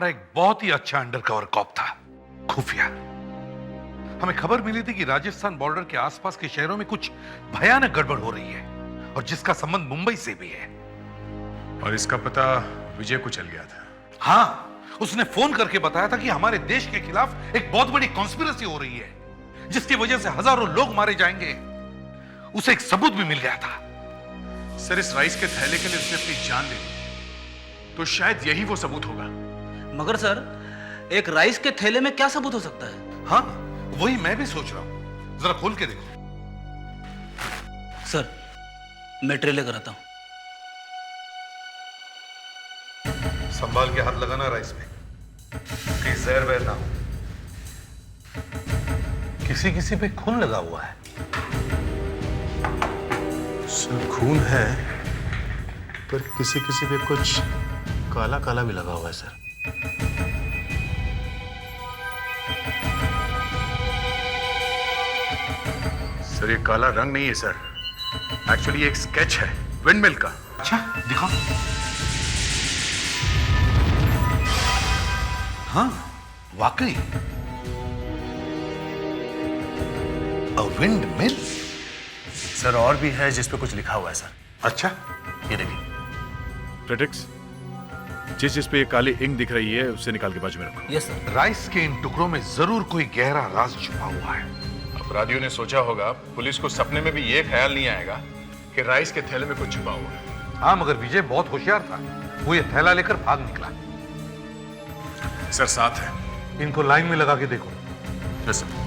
हमारा एक बहुत ही अच्छा अंडरकवर कॉप था, खुफिया। हमें खबर मिली थी कि राजस्थान बॉर्डर के आसपास के शहरों में कुछ भयानक गड़बड़ हो रही है और जिसका संबंध मुंबई से भी है। और इसका पता विजय को चल गया था। हाँ, उसने फोन करके बताया था कि हमारे देश के खिलाफ एक बहुत बड़ी कॉन्स्पिरेसी हो रही है, जिसकी वजह से हजारों लोग मारे जाएंगे। उसे एक सबूत भी मिल गया था। सर, इस राइस के थैले के लिए उसने अपनी जान ले ली, तो शायद यही वो सबूत होगा। मगर सर, एक राइस के थैले में क्या सबूत हो सकता है? हाँ, वही मैं भी सोच रहा हूं। जरा खोल के देखो। सर, मैं ट्रे लेकर आता हूं। संभाल के हाथ लगाना राइस में, कहीं जहर वहर ना हो। किसी किसी पे खून लगा हुआ है। सर, खून है पर किसी किसी पे कुछ काला काला भी लगा हुआ है सर। सर, ये काला रंग नहीं है सर, एक्चुअली एक स्केच है विंडमिल का। अच्छा, दिखाओ। हाँ, वाकई विंड मिल। सर, और भी है जिस पे कुछ लिखा हुआ है सर। अच्छा, ये देखिए। प्रेटिक्स, जिस पे ये काली इंक दिख रही है उससे निकाल के बाजू में रखो। Yes sir. राइस के इन टुकड़ों में जरूर कोई गहरा राज छुपा हुआ है। अपराधियों ने सोचा होगा, पुलिस को सपने में भी ये ख्याल नहीं आएगा कि राइस के थैले में कुछ छुपा हुआ है। हाँ, मगर विजय बहुत होशियार था। वो ये थैला लेकर भाग निकला। सर, साथ है। इनको लाइन में लगा के देखो। Yes sir.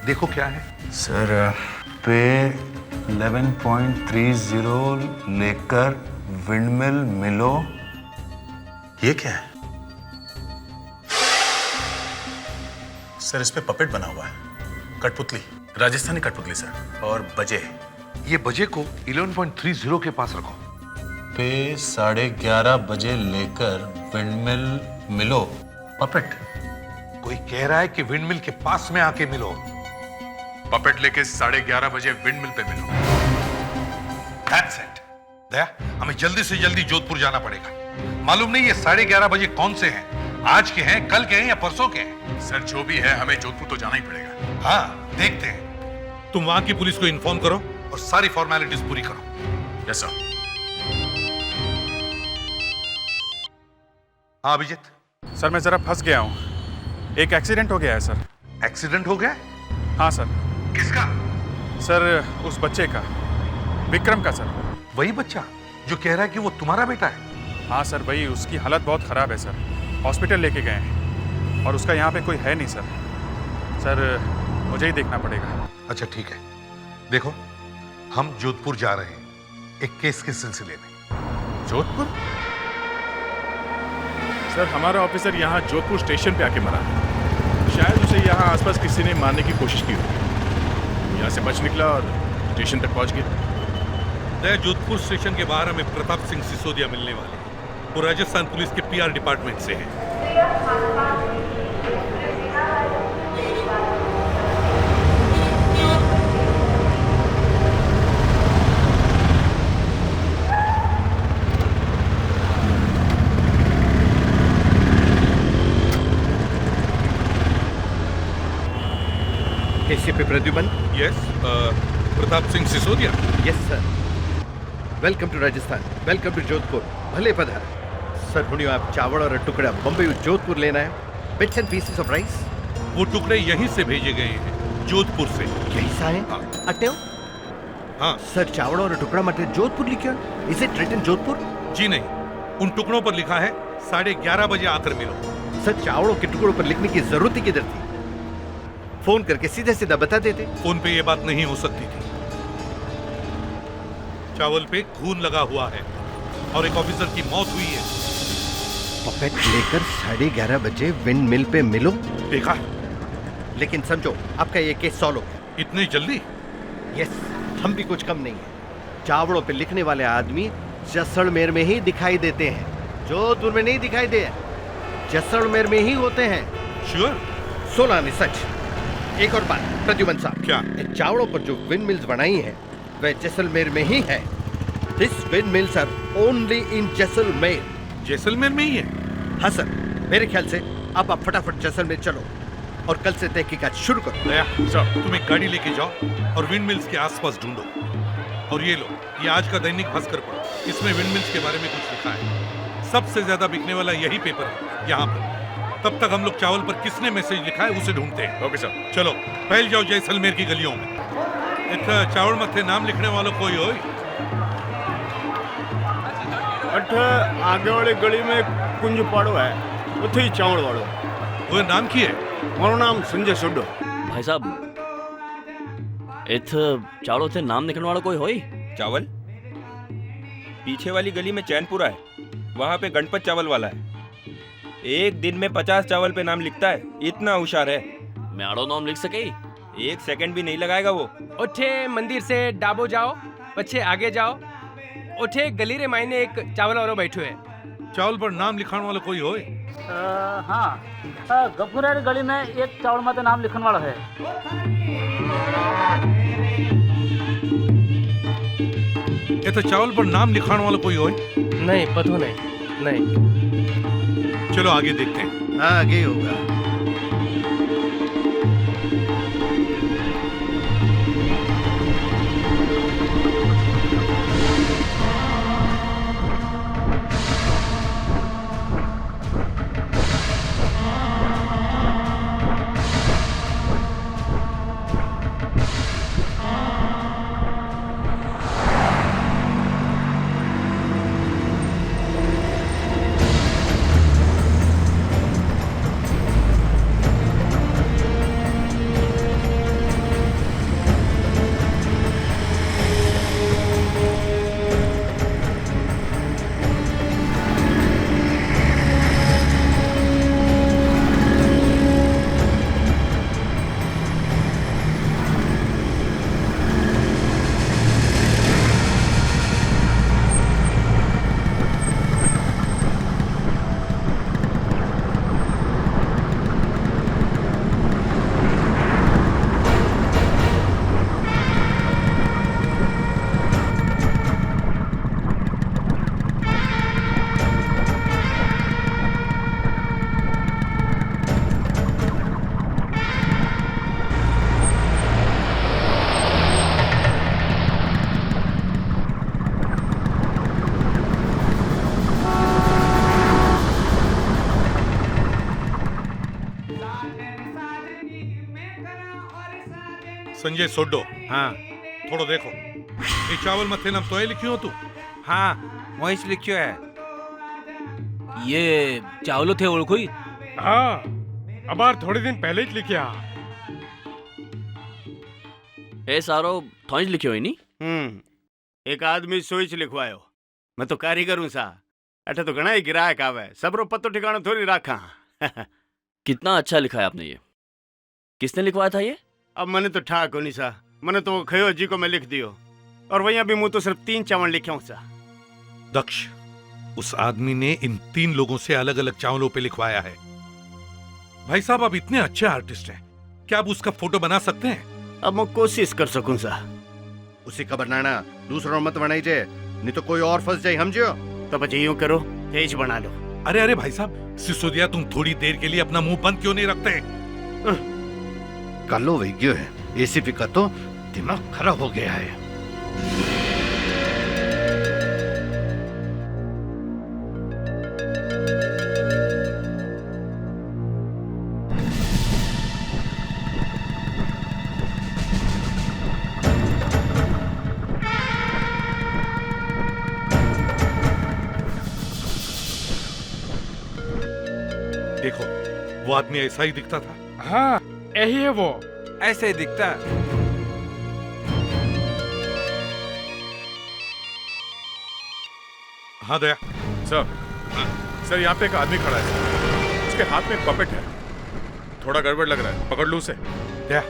देखो क्या है। सर, पे 11.30 लेकर विंडमिल मिलो। ये क्या है? सर, इस पे पपेट बना हुआ है, कठपुतली, राजस्थानी कठपुतली सर, और बजे। ये बजे को 11.30 के पास रखो। पे 11:30 बजे लेकर विंडमिल मिलो, पपेट। कोई कह रहा है कि विंडमिल के पास में आके मिलो। पपेट लेके 11:30 बजे विंडमिल पे मिलो। That's it. दया, हमें जल्दी से जल्दी जोधपुर जाना पड़ेगा। मालूम नहीं ये 11:30 बजे कौन से हैं, आज के हैं, कल के हैं या परसों के हैं। सर, जो भी है हमें जोधपुर तो जाना ही पड़ेगा। हाँ, देखते हैं। तुम वहां की पुलिस को इन्फॉर्म करो और सारी फॉर्मेलिटीज पूरी करो। Yes sir. हाँ अभिजीत। सर, मैं जरा फंस गया हूँ। एक एक्सीडेंट हो गया है सर। एक्सीडेंट हो गया? हाँ सर। किसका? सर, उस बच्चे का, विक्रम का सर। वही बच्चा जो कह रहा है कि वो तुम्हारा बेटा है? हाँ सर, वही। उसकी हालत बहुत ख़राब है सर। हॉस्पिटल लेके गए हैं और उसका यहाँ पे कोई है नहीं सर। सर, मुझे ही देखना पड़ेगा। अच्छा ठीक है, देखो हम जोधपुर जा रहे हैं एक केस के सिलसिले में। जोधपुर? सर, हमारा ऑफिसर यहाँ जोधपुर स्टेशन पे आके मरा है। शायद उसे यहाँ आसपास किसी ने मारने की कोशिश की होगी। यहाँ से बच निकला और स्टेशन तक पहुँच गया। नया जोधपुर स्टेशन के बाहर हमें प्रताप सिंह सिसोदिया मिलने वाले हैं। वो राजस्थान पुलिस के PR डिपार्टमेंट से हैं। ACP Pradyuman. Yes, Pratap Singh Sisodia. Yes sir. Welcome to Rajasthan, welcome to Jodhpur. भले पधार सर। हुणियो आप चावल और टुकड़ा बम्बई जोधपुर लेना है। Bits and pieces of rice. वो टुकड़े यहीं से भेजे गए हैं, जोधपुर से। यही सा है? हाँ। अट्टे हाँ सर, चावल और टुकड़ा मटे जोधपुर लिखा। Is it written Jodhpur? जी नहीं, उन टुकड़ों पर लिखा है 11:30 बजे आकर मिलो। सर, चावलों के टुकड़ों पर लिखने की जरूरत ही किधर थी? फोन करके सीधा सीधा बता देते। फोन पे ये बात नहीं हो सकती थी। चावल पे खून लगा हुआ है और एक ऑफिसर की मौत हुई है। पपेट लेकर 11:30 बजे विंड मिल पे मिलो। देखा? लेकिन समझो, आपका ये केस सॉल्व हो गया। इतनी जल्दी? यस, हम भी कुछ कम नहीं है। चावड़ों पे लिखने वाले आदमी जैसलमेर में ही दिखाई देते हैं, जोधपुर में नहीं दिखाई दे, जैसलमेर में ही होते हैं। श्योर? सोना ने सच। एक और बात प्रद्युमन साहब, क्या? इन चावड़ों पर जो विंड मिल्स बनाई हैं वह जैसलमेर में ही है। This wind mills are only in Jaisalmer. Jaisalmer में ही है? हाँ सर, मेरे ख्याल से अब आप फटाफट जैसलमेर चलो और कल से तहकीकात शुरू करो। दया, तुम एक गाड़ी लेके जाओ और विंड मिल्स के आसपास ढूंढो। और ये लो, ये आज का दैनिक भास्कर पढ़ो, इसमें विंड मिल्स के बारे में कुछ लिखा है। सबसे ज्यादा बिकने वाला यही पेपर है यहाँ पर। तब तक हम लोग चावल पर किसने मैसेज लिखा है उसे ढूंढते हैं। Okay sir. चलो फैल जाओ जैसलमेर की गलियों में। इतना चावल मत्थे नाम लिखने वालों कोई हो? अठ आगे वाली गली में कुंज पाड़ो है, उथे ही चावल वाड़ो। वो नाम की है? मारो नाम संजय सोडो। भाई साहब, इत चावड़ों थे नाम लिखने वाला कोई होई? चावल पीछे वाली गली में चैनपुरा है, वहाँ पे गणपत चावल वाला है। एक दिन में 50 चावल पे नाम लिखता है, इतना होशियार है। मैं आड़ो नाम लिख सके? एक सेकंड भी नहीं लगाएगा वो। उठे मंदिर से डाबो जाओ, पछे आगे जाओ, उठे गली रे मायने एक चावल वालो बैठो है। चावल पर नाम लिखाने वाला कोई हो? हाँ, गफूर गली में एक चावल माते नाम लिखने वाला है। ये तो चावल पर नाम लिखाने वाला कोई हो? नहीं, पता नहीं। चलो आगे देखते हैं। हाँ, आगे होगा। संजय सोडो। हाँ थोड़ो देखो, ये चावल मथे नाम तो लिखियो तू? हाँ, वहीं लिखियो है। ये चावलो थे ओळखोई? हाँ, अबार थोड़े दिन पहले ही लिखिया। ए सारो थोंज लिखियो है नी? एक आदमी सोच लिखवायो। मैं तो कारीगर हूँ सा, अठे तो घना ही गिरायक आवे, सबरो पत्तो ठिकानो थोड़ी राखा। कितना अच्छा लिखा है आपने ये। किसने लिखवाया था ये? अब मैंने तो ठाक होनी सा, मैंने तो खयो जी को मैं लिख दियो, और वहीं भी मुँह तो सिर्फ 3 चावल लिखे हूँ सा। दक्ष, उस आदमी ने इन 3 लोगों से अलग अलग चावलों पे लिखवाया है। भाई साहब, आप इतने अच्छे आर्टिस्ट हैं, क्या आप उसका फोटो बना सकते हैं? अब मैं कोशिश कर सकूं सा। उसी का बनाना, दूसरों मत बनाई जे, नहीं तो कोई और फंस जाए, समझियो? तो बच्चे यूं करो, तेज बना लो। अरे भाई साहब, सिसोदिया, तुम थोड़ी देर के लिए अपना मुंह बंद क्यों नहीं रखते? कालो वैज्ञ है, एसीपी का तो दिमाग खराब हो गया है। देखो, वो आदमी ऐसा ही दिखता था। हाँ, यही है वो। ऐसे ही दिखता है। हाँ दया। सर यहाँ पे एक आदमी खड़ा है, उसके हाथ में एक पपेट है, थोड़ा गड़बड़ लग रहा है, पकड़ लो उसे। दया,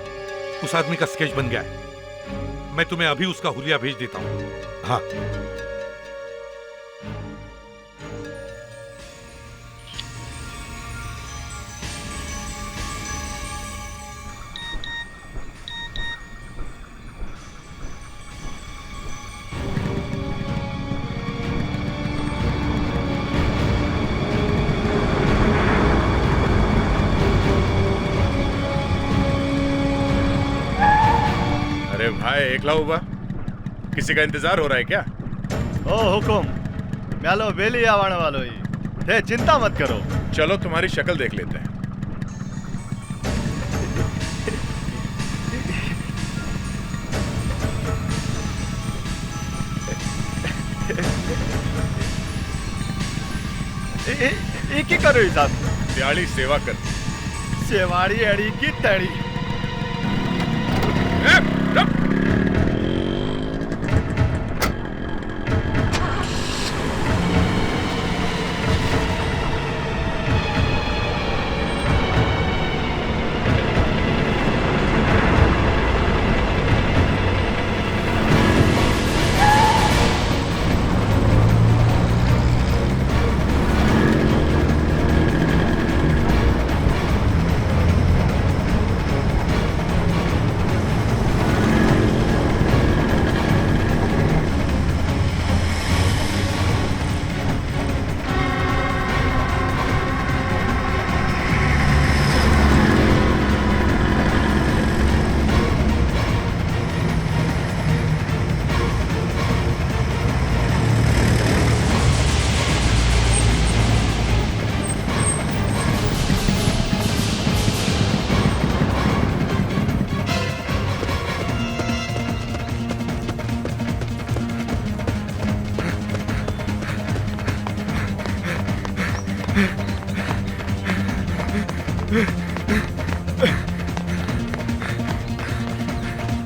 उस आदमी का स्केच बन गया है, मैं तुम्हें अभी उसका हुलिया भेज देता हूँ। हाँ, हाय एकला हुआ, किसी का इंतजार हो रहा है क्या? ओ हुकुम, म्यालो बेली आवाने वालो ही थे, चिंता मत करो। चलो तुम्हारी शक्ल देख लेते हैं। एक ही करो ही साहब। दिहाड़ी सेवा कर। सेवाड़ी अड़ी की तड़ी।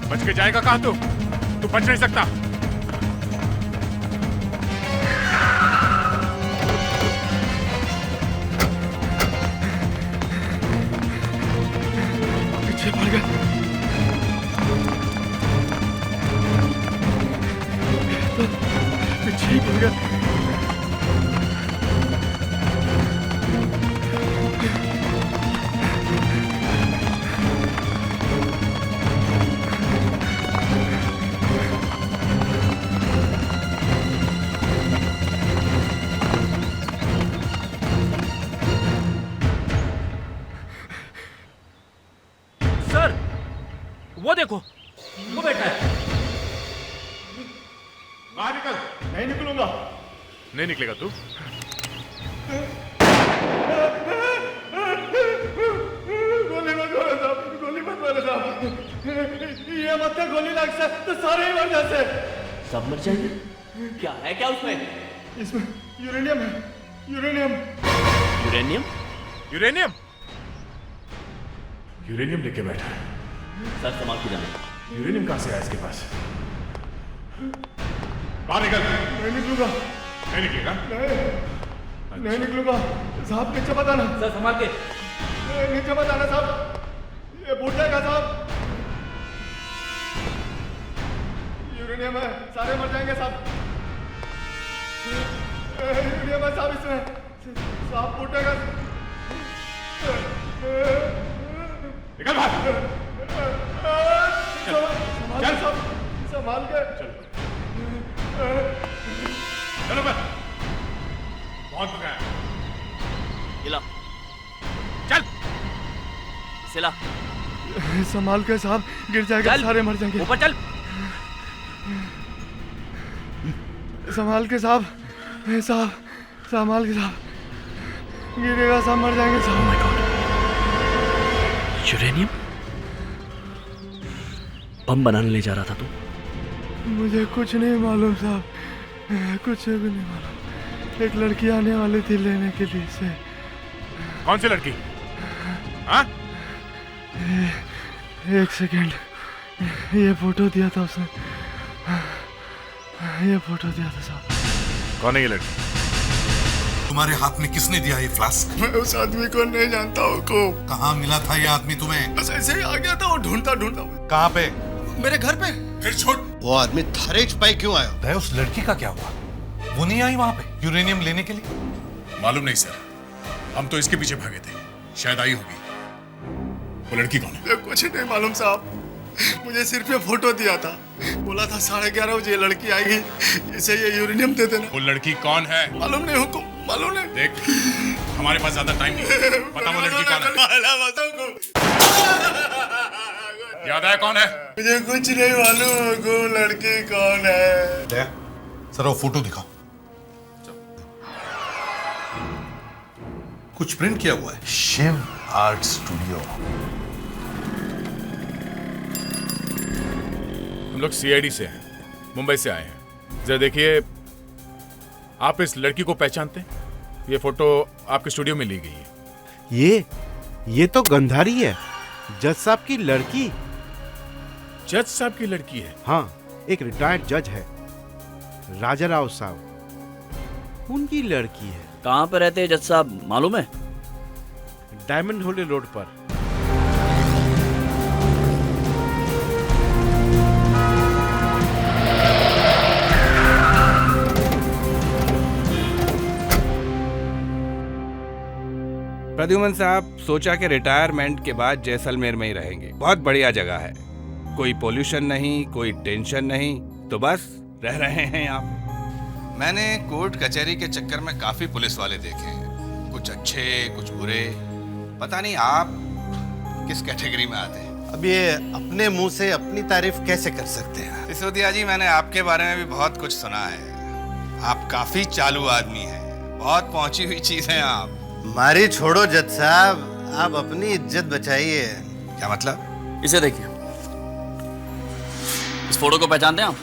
बच के जाएगा कहाँ तू बच नहीं सकता। पीछे पड़ गया। पीछे ही पड़ गया। वो देखो, वो बैठा है। बाहर निकल। नहीं निकलूंगा। नहीं निकलेगा तू? गोली मत मारो साहब, गोली मत मारो साहब। ये मत गोली लग से तो सारे ही मर जाते। सब मर जाएंगे? क्या है क्या उसमें? इसमें यूरेनियम है। यूरेनियम। यूरेनियम? यूरेनियम? यूरेनियम लेके बैठा है। सर संभाल के जाना। यूरेनियम कहाँ से आया इसके पास? बाहर निकल। नहीं निकलूंगा। नहीं निकलेगा? नहीं निकलूंगा साहब। नीचे मत आना। सर संभाल के। नीचे मत आना साहब, ये फूट जाएगा साहब। यूरेनियम है, सारे मर जाएंगे साहब। यूरेनियम है साहब इसमें, साहब फूटेगा। निकल बाहर। चल साहब, संभाल के। चलो बस, बहुत हो गया। इला चल सिला। संभाल के साहब, गिर जाएगा, सारे मर जाएंगे। ऊपर चल। संभाल के साहब, साहब संभाल के साहब, गिरेगा सब मर जाएंगे साहब। माय गॉड, यूरेनियम बम बनाने ले जा रहा था तू? मुझे कुछ नहीं मालूम साहब, कुछ भी नहीं मालूम। एक लड़की आने वाली थी लेने के लिए से। कौन सी लड़की? हाँ? एक सेकेंड, ये फोटो दिया था उसने, ये फोटो दिया था साहब। कौन है ये लड़की? तुम्हारे हाथ में किसने दिया ये फ्लास्क? मैं उस आदमी को नहीं जानता हूँ। कहाँ मिला था ये आदमी तुम्हें? बस ऐसे ही आ गया था और ढूंढता ढूंढता। कहाँ पे? मेरे घर पे। फिर छोड़। वो आदमी थारे छुपाई क्यों आया? उस लड़की का क्या हुआ? वो नहीं आई वहाँ पे यूरेनियम लेने के लिए? मालूम नहीं सर, हम तो इसके पीछे भागे थे, शायद आई होगी। वो लड़की कौन है? कुछ नहीं मालूम साहब, मुझे सिर्फ ये फोटो दिया था, बोला था 11:30 बजे लड़की आएगी, इसे ये यूरेनियम दे देना। वो लड़की कौन है? मालूम नहीं हुकुम, मालूम नहीं। देख, हमारे पास ज्यादा टाइम नहीं, बता वो लड़की कौन है? याद आया कौन है? मुझे कुछ नहीं मालूम को लड़की कौन है। सर वो फोटो दिखाओ। कुछ प्रिंट किया हुआ है। Shiv art studio. हम लोग सीआईडी से हैं, मुंबई से आए हैं। जरा देखिए, आप इस लड़की को पहचानते हैं? ये फोटो आपके स्टूडियो में ली गई है। ये तो गंधारी है, जज साहब की लड़की। जज साहब की लड़की है? हाँ, एक रिटायर्ड जज है, राजा राव साहब, उनकी लड़की है। कहाँ पे रहते हैं जज साहब, मालूम है? डायमंड होली रोड पर। प्रद्युमन साहब, सोचा कि रिटायरमेंट के बाद जैसलमेर में ही रहेंगे। बहुत बढ़िया जगह है, कोई पोल्यूशन नहीं, कोई टेंशन नहीं, तो बस रह रहे हैं आप। मैंने कोर्ट कचहरी के चक्कर में काफी पुलिस वाले देखे हैं, कुछ अच्छे कुछ बुरे। पता नहीं आप किस कैटेगरी में आते हैं। अब ये अपने मुंह से अपनी तारीफ कैसे कर सकते हैं? सिसोदिया जी, मैंने आपके बारे में भी बहुत कुछ सुना है। आप काफी चालू आदमी हैं, बहुत पहुंची हुई चीज हैं आप। मारी छोड़ो जज साहब, आप अपनी इज्जत बचाइए। क्या मतलब? इसे देखिए, इस फोटो को पहचानते हैं आप?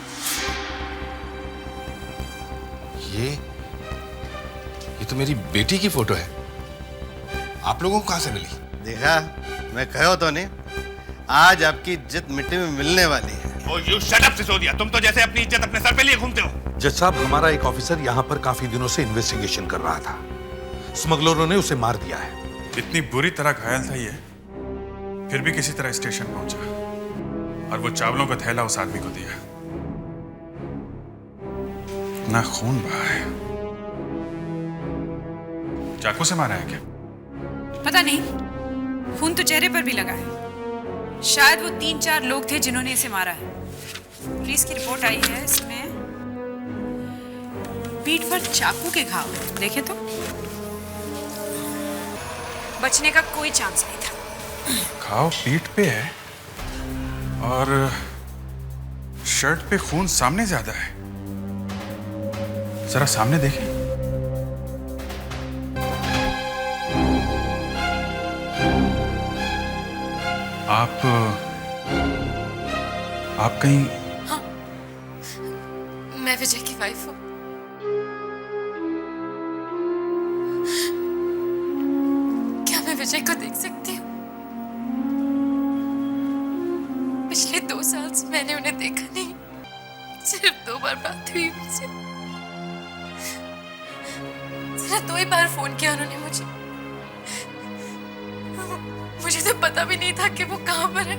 ये तो मेरी बेटी की फोटो है। आप लोगों को कहां से मिली? देखा, मैं कहो तो नहीं, आज आपकी इज्जत मिट्टी में मिलने वाली है। Oh, you shut up, Sisodia. तुम तो जैसे अपनी इज्जत अपने सर पे लिए घूमते हो। जज साहब, हमारा एक ऑफिसर यहाँ पर काफी दिनों से इन्वेस्टिगेशन कर रहा था। स्मगलरों ने उसे मार दिया है। इतनी बुरी तरह घायल था ये, फिर भी किसी तरह स्टेशन पहुंचा और वो चावलों का थैला उस आदमी को दिया। ना खून बहा है। चाकू से मारा है क्या? पता नहीं, खून तो चेहरे पर भी लगा है। शायद वो 3-4 लोग थे जिन्होंने इसे मारा है। पुलिस की रिपोर्ट आई है, इसमें पीठ पर चाकू के घाव हैं। देखें तो बचने का कोई चांस नहीं था। घाव पीठ पे है और शर्ट पे खून सामने ज्यादा है। जरा सामने देखें। आप कहीं? हाँ, मैं विजय की वाइफ हूँ। क्या मैं विजय को देख सकती हूँ? पिछले 2 साल से मैंने उन्हें देखा नहीं, सिर्फ 2 बार बात हुई उनसे। सिर्फ 2 ही बार फोन किया उन्होंने मुझे। मुझे तो पता भी नहीं था कि वो कहाँ पर है।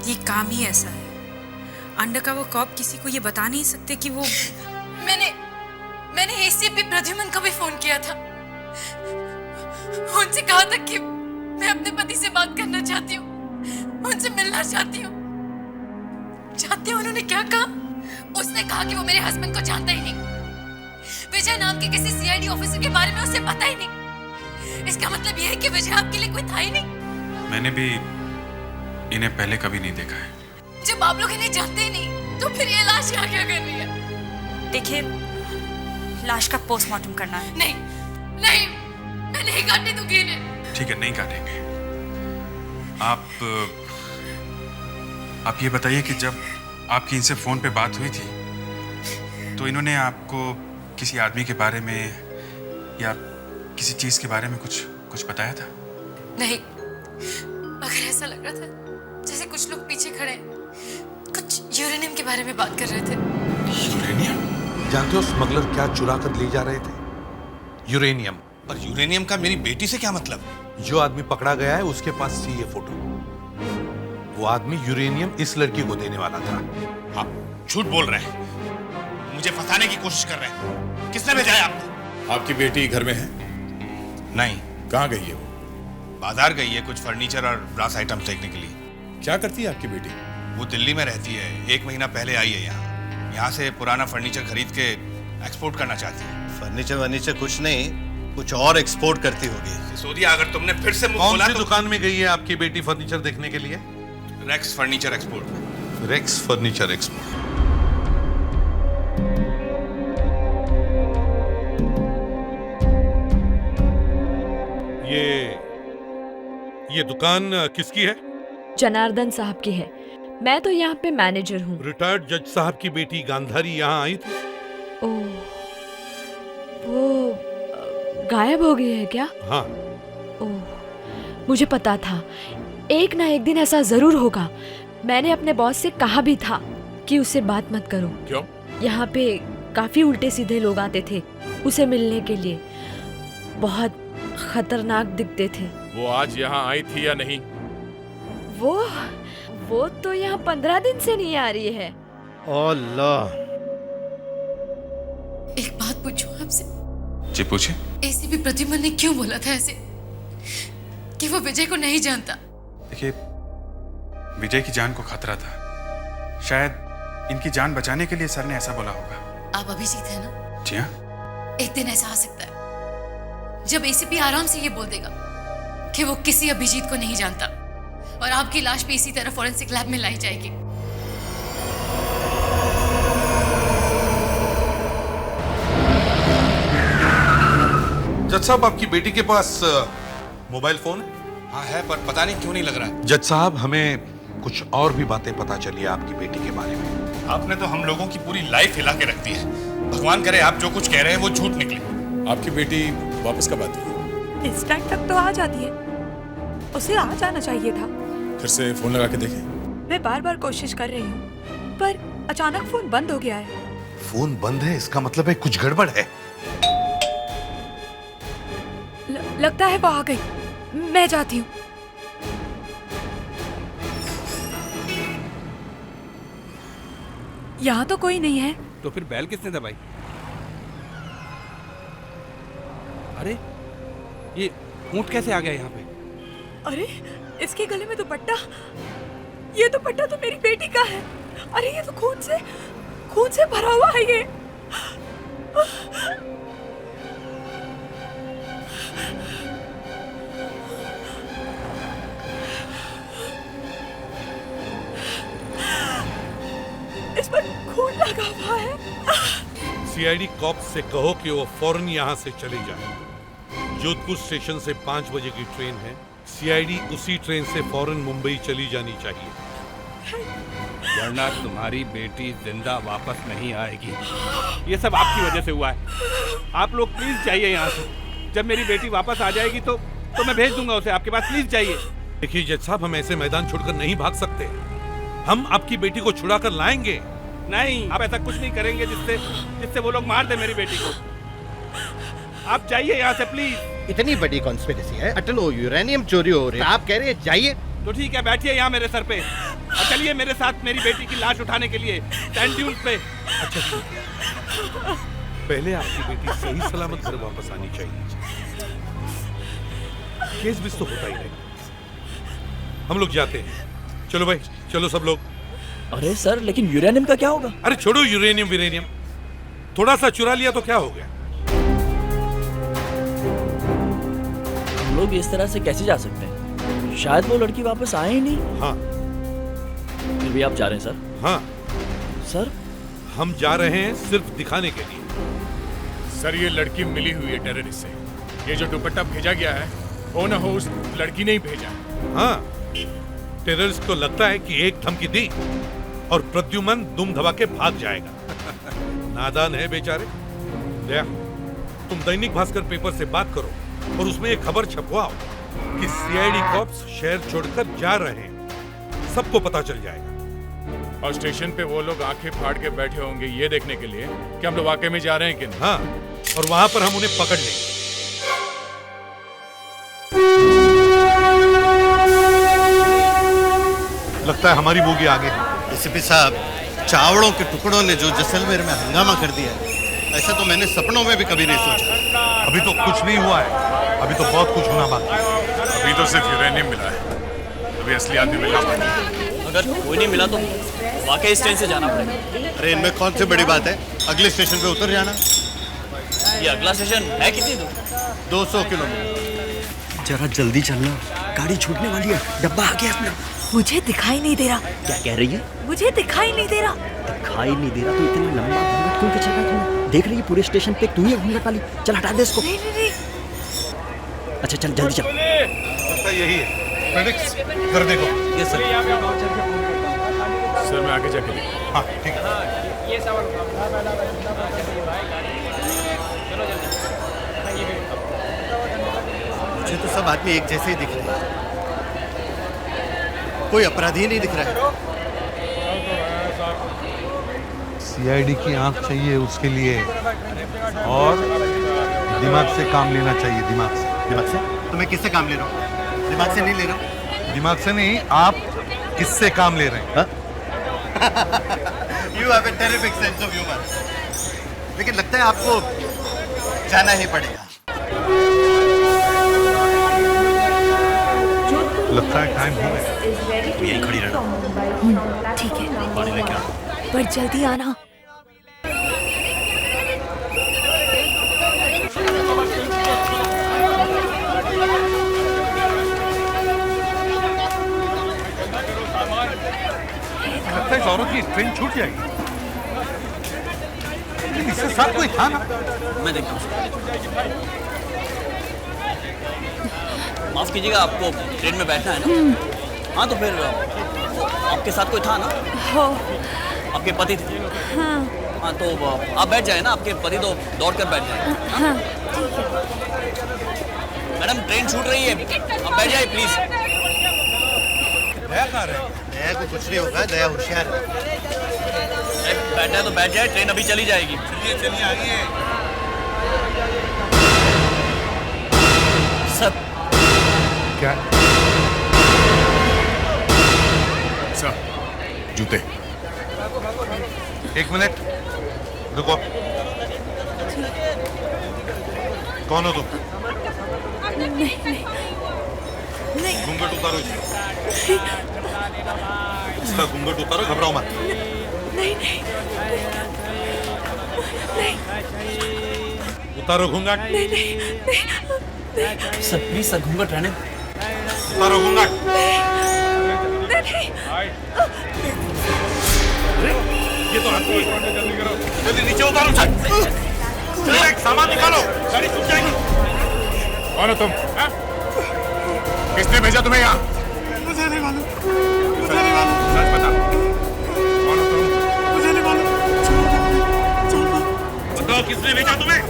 ये काम ही ऐसा है, अंडरकवर कॉप किसी को ये बता नहीं सकते कि वो। मैंने एसीपी प्रद्युमन को भी फोन किया था। उनसे कहा था कि मैं अपने पति से बात करना चाहती हूँ, उनसे मिलना चाहती हूँ। जानते हो उन्होंने क्या कहा? उसने कहा कि वो मेरे हस्बैंड को जानता ही नहीं। विजय नाम के किसी सीआईडी ऑफिसर के बारे में उसे पता ही नहीं। इसका मतलब यह है कि विजय आपके लिए कोई था ही नहीं। मैंने भी इन्हें पहले कभी नहीं देखा है। जब आप लोग इन्हें जानते ही नहीं, तो फिर ये लाश यहाँ क्या कर रही है? देखिए, लाश का पोस्टमार्टम करना है। नहीं, मैं नहीं काटने दूंगी इन्हें। ठीक है, नहीं काटेंगे। आप ये बताइए कि जब आपकी इनसे फोन पे बात हुई थी, तो इन्होंने आपको किसी आदमी के बारे में या किसी चीज के बारे में कुछ बताया था? नहीं, मगर ऐसा लग रहा था जैसे कुछ लोग पीछे खड़े हैं, कुछ यूरेनियम के बारे में बात कर रहे थे। यूरेनियम? जानते हो स्मगलर क्या चुरा कर ले जा रहे थे? यूरेनियम। और यूरेनियम का मेरी बेटी से क्या मतलब? जो आदमी पकड़ा गया है उसके पास थी ये फोटो। वो आदमी यूरेनियम इस लड़की को देने वाला था। आप झूठ बोल रहे हैं, मुझे फंसाने की कोशिश कर रहे हैं। किसने भेजा है आपको? आपकी बेटी घर में है? नहीं। कहाँ गई है वो? बाजार गई है कुछ फर्नीचर और ब्रास आइटम्स देखने के लिए। क्या करती है आपकी बेटी? वो दिल्ली में रहती है, 1 महीना पहले आई है यहाँ से पुराना फर्नीचर खरीद के एक्सपोर्ट करना चाहती है। फर्नीचर कुछ नहीं, कुछ और एक्सपोर्ट करती होगी। सिसोदिया, अगर तुमने फिर से मुंह कौन खोला सी तो... दुकान में गई है आपकी बेटी फर्नीचर देखने के लिए? Rex furniture export. Rex furniture export. ये दुकान किसकी है? जनार्दन साहब की है। मैं तो यहाँ पे मैनेजर हूँ। रिटायर्ड जज साहब की बेटी गांधारी यहाँ आई थी? ओह, वो गायब हो गई है क्या? हाँ। ओह, मुझे पता था एक ना एक दिन ऐसा जरूर होगा। मैंने अपने बॉस से कहा भी था कि उससे बात मत करो। क्यों? यहाँ पे काफी उल्टे सीधे लोग आते थे उसे मिलने के लिए। बहुत खतरनाक दिखते थे। वो आज यहाँ आई थी या नहीं? वो तो यहाँ 15 दिन से नहीं आ रही है। अल्लाह। एक बात पूछूं आपसे? जी पूछे। एसीपी प्रद्युमन ने क्यों बोला था ऐसे कि वो विजय को नहीं जानता? देखिए, विजय की जान को खतरा था। शायद इनकी जान बचाने के लिए सर ने ऐसा बोला होगा। आप अभिजीत है ना? जी हाँ। एक दिन ऐसा आ सकता है जब एसीपी आराम से ये बोल देगा कि वो किसी अभिजीत को नहीं जानता और आपकी लाश भी इसी तरह फॉरेंसिक लैब में लाई जाएगी। जज साहब, आपकी बेटी के पास मोबाइल फोन है? हाँ है, पर पता नहीं क्यों नहीं लग रहा है। जज साहब, हमें कुछ और भी बातें पता चली है आपकी बेटी के बारे में। आपने तो हम लोगों की पूरी लाइफ हिला के रख दी है। भगवान करे आप जो कुछ कह रहे हैं वो झूठ निकले। आपकी बेटी वापस कब आती है? इस टाइम तक तो आ जाती है। उसे आ जाना चाहिए था। फिर से फोन लगा के देखें। मैं बार बार कोशिश कर रही हूँ पर अचानक फोन बंद हो गया है। फोन बंद है इसका मतलब है कुछ गड़बड़ है। लगता है वो आ गई। मैं जाती हूँ। यहाँ तो कोई नहीं है। तो फिर बैल किसने दबाई? अरे ये ऊंट कैसे आ गया यहाँ पे? अरे इसके गले में दुपट्टा। ये दुपट्टा तो मेरी बेटी का है। अरे ये तो खून से भरा हुआ है ये। इस पर खून लगा हुआ है। सीआईडी कॉप्स से कहो कि वो फौरन यहाँ से चले जाए। जोधपुर स्टेशन से 5 बजे की ट्रेन है। सीआईडी उसी ट्रेन से फौरन मुंबई चली जानी चाहिए, वरना तुम्हारी बेटी जिंदा वापस नहीं आएगी। ये सब आपकी वजह से हुआ है। आप लोग प्लीज जाइए यहाँ से। जब मेरी बेटी वापस आ जाएगी तो मैं भेज दूंगा उसे आपके पास। प्लीज जाइए। देखिए जज साहब, हम ऐसे मैदान छोड़कर नहीं भाग सकते। हम आपकी बेटी को छुड़ा कर लाएंगे। नहीं, आप ऐसा कुछ नहीं करेंगे जिससे वो लोग मार दे मेरी बेटी को। आप जाइए यहाँ से प्लीज। इतनी बड़ी कॉन्स्पिरेसी है, अटलो यूरेनियम चोरी हो रही है, आप कह रहे हैं जाइए? तो ठीक है, बैठिए यहाँ मेरे सर पे और चलिए मेरे साथ मेरी बेटी की लाश उठाने के लिए सैंड ड्यून्स पे। अच्छा पहले आपकी बेटी सही सलामत घर वापस आनी चाहिए। केस भी तो होता ही रहेगा। हम लोग जाते हैं। चलो भाई, चलो सब लोग। अरे सर, लेकिन यूरेनियम का क्या होगा? अरे छोड़ो यूरेनियम, थोड़ा सा चुरा लिया तो क्या हो गया? हम लोग इस तरह से कैसे जा सकते हैं? शायद वो लड़की वापस आए ही नहीं। हाँ। फिर भी आप जा रहे हैं सर? हाँ सर, हम जा रहे हैं सिर्फ दिखाने के लिए। सर, ये लड़की मिली हुई है टेररिस्ट से। ये जो दुपट्टा भेजा गया है, हो ना हो उस लड़की ने ही भेजा। हाँ, टेररिस्ट को लगता है कि एक धमकी दी और प्रद्युमन दुम दबा के भाग जाएगा। नादान है बेचारे। दया, तुम दैनिक भास्कर पेपर से बात करो और उसमें एक खबर छपवाओ कि सीआईडी कॉप्स शहर छोड़कर जा रहे हैं। सबको पता चल जाएगा। और स्टेशन पे वो लोग आंखें फाड़ के बैठे होंगे ये देखने के लिए कि हम लोग वाकई में जा रहे हैं कि नहीं। हाँ, और वहां पर हम उन्हें पकड़ लेंगे। लगता है हमारी बोगी आगे। एसीपी साहब, चावड़ों के टुकड़ों ने जो जैसलमेर में हंगामा कर दिया है, ऐसा तो मैंने सपनों में भी कभी नहीं सोचा। अभी तो कुछ नहीं हुआ है, अभी तो बहुत कुछ होना बाकी है। अभी तो सिर्फ यूरेनियम मिला है, अभी असली आदमी मिला। अगर कोई नहीं मिला तो वाकई इस ट्रेन से जाना पड़ेगा। अरे इनमें कौन सी बड़ी बात है, अगले स्टेशन पे उतर जाना। ये अगला स्टेशन है कितनी दूर? 200 किलोमीटर। जरा जल्दी चलना, गाड़ी छूटने वाली है, डब्बा आ गया अपना। मुझे दिखाई नहीं दे रहा। क्या कह रही है? मुझे दिखाई नहीं दे रहा। दिखाई नहीं दे रहा तो इतना लंबा घूंघट क्यों खींचा तूने? देख रही है पूरे स्टेशन पे तू ही घूंघट वाली। चल हटा दे इसको। नहीं नहीं नहीं। अच्छा चल जल्दी चल। रास्ता यही है। फेलिक्स, इधर देखो। Yes sir. सर मैं आगे जाके देखूं। हाँ ठीक है। ये सवाल मुझे तो सब आदमी एक जैसे ही दिख रहे हैं, कोई अपराधी नहीं दिख रहा है। सीआईडी की आंख चाहिए उसके लिए, और दिमाग से काम लेना चाहिए। दिमाग से। दिमाग से? तो मैं किससे काम ले रहा हूँ? दिमाग से नहीं ले रहा हूँ। दिमाग से नहीं, आप किससे काम ले रहे हैं? You have a terrific sense of humor. लेकिन लगता है आपको जाना ही पड़ेगा। लगता है टाइम हो गया। यहीं खड़ी रहना। ठीक है, पानी लेके आ। पर जल्दी आना। लगता है इस औरत की ट्रेन छूट जाएगी। लेकिन इससे साथ कोई था ना। मैं देखता हूँ। माफ कीजिएगा, आपको ट्रेन में बैठना है ना? हाँ तो फिर आपके साथ कोई था ना? हो। आपके पति थे? हाँ। हाँ तो आप बैठ जाए ना, आपके पति तो दौड़ कर बैठ जाए। हाँ ठीक है। मैडम ट्रेन छूट रही है, आप बैठ जाइए प्लीज। दया कहाँ रहे? दया को कुछ नहीं होगा, दया होशियार है। बैठना है तो बैठ जाए, ट्रेन अभी चली जाएगी। चलिए चलिए आइए। सर क्या? सर जूते। एक मिनट रुको। कौन हो तुम? नहीं नहीं नहीं। घूंघट उतारो इसका घूंघट उतारो, घबराओ मत। नहीं नहीं नहीं। उतारो घूंघट। नहीं नहीं नहीं। सर प्लीज सर, घूंघट रहने। उतारो घूंघट। नहीं। ये तो हाथ जल्दी करो, जल्दी नीचे उतारो। चलो एक सामान निकालो, गाड़ी छूट जाएगी। कौन हो तुम? किसने भेजा तुम्हें यहाँ? मुझे नहीं मालूम, मुझे नहीं मालूम। सच बता, कौन हो तुम? मुझे नहीं मालूम। छोड़ दो। बताओ किसने भेजा तुम्हें?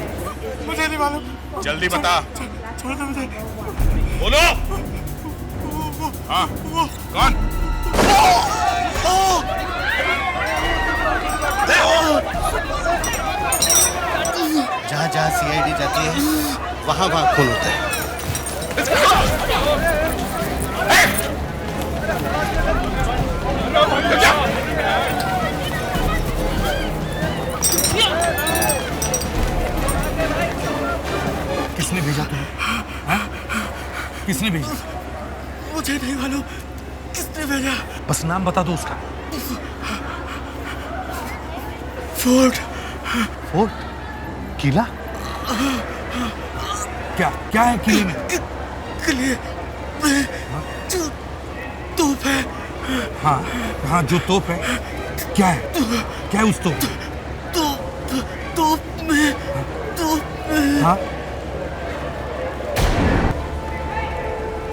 मुझे नहीं मालूम। जल्दी बता। छोड़ दो मुझे। बोलो। हाँ कौन? जहाँ जहाँ सीआईडी जाती है वहाँ वहाँ खून होता है। किसने भेजा तुम्हें? किसने भेजा? मुझे नहीं मालूम किसने भेजा। बस नाम बता दो उसका। फोर्ट। फोर्ट? किला? क्या क्या है किले में? किले में जो तोप है। हाँ हाँ, जो तोप है। क्या है? क्या है उस तोप? तोप में हाँ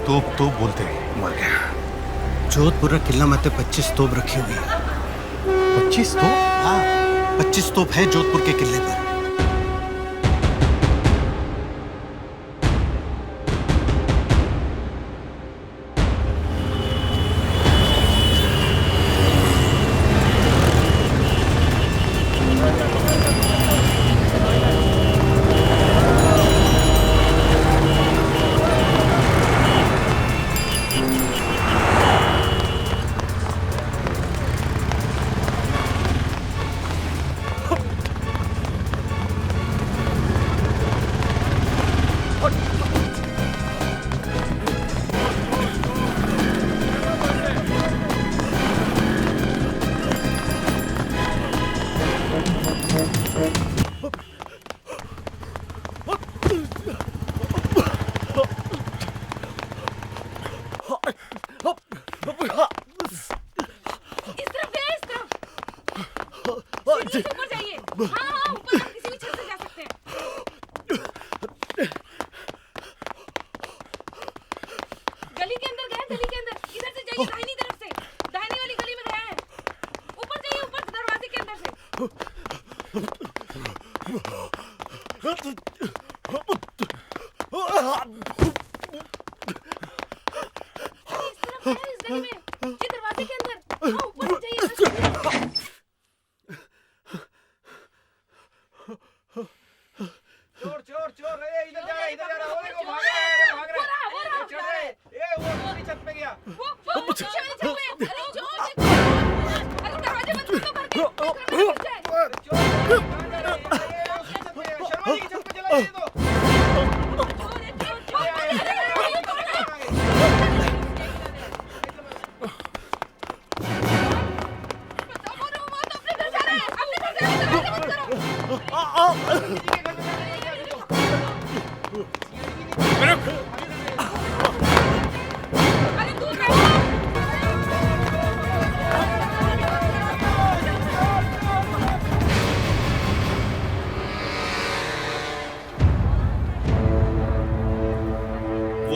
तोप बोलते हैं। मर गया। जोधपुर किला में 25 तोप रखी हुई है। 25 तोप? हाँ 25 तोप है जोधपुर के किले पर। वो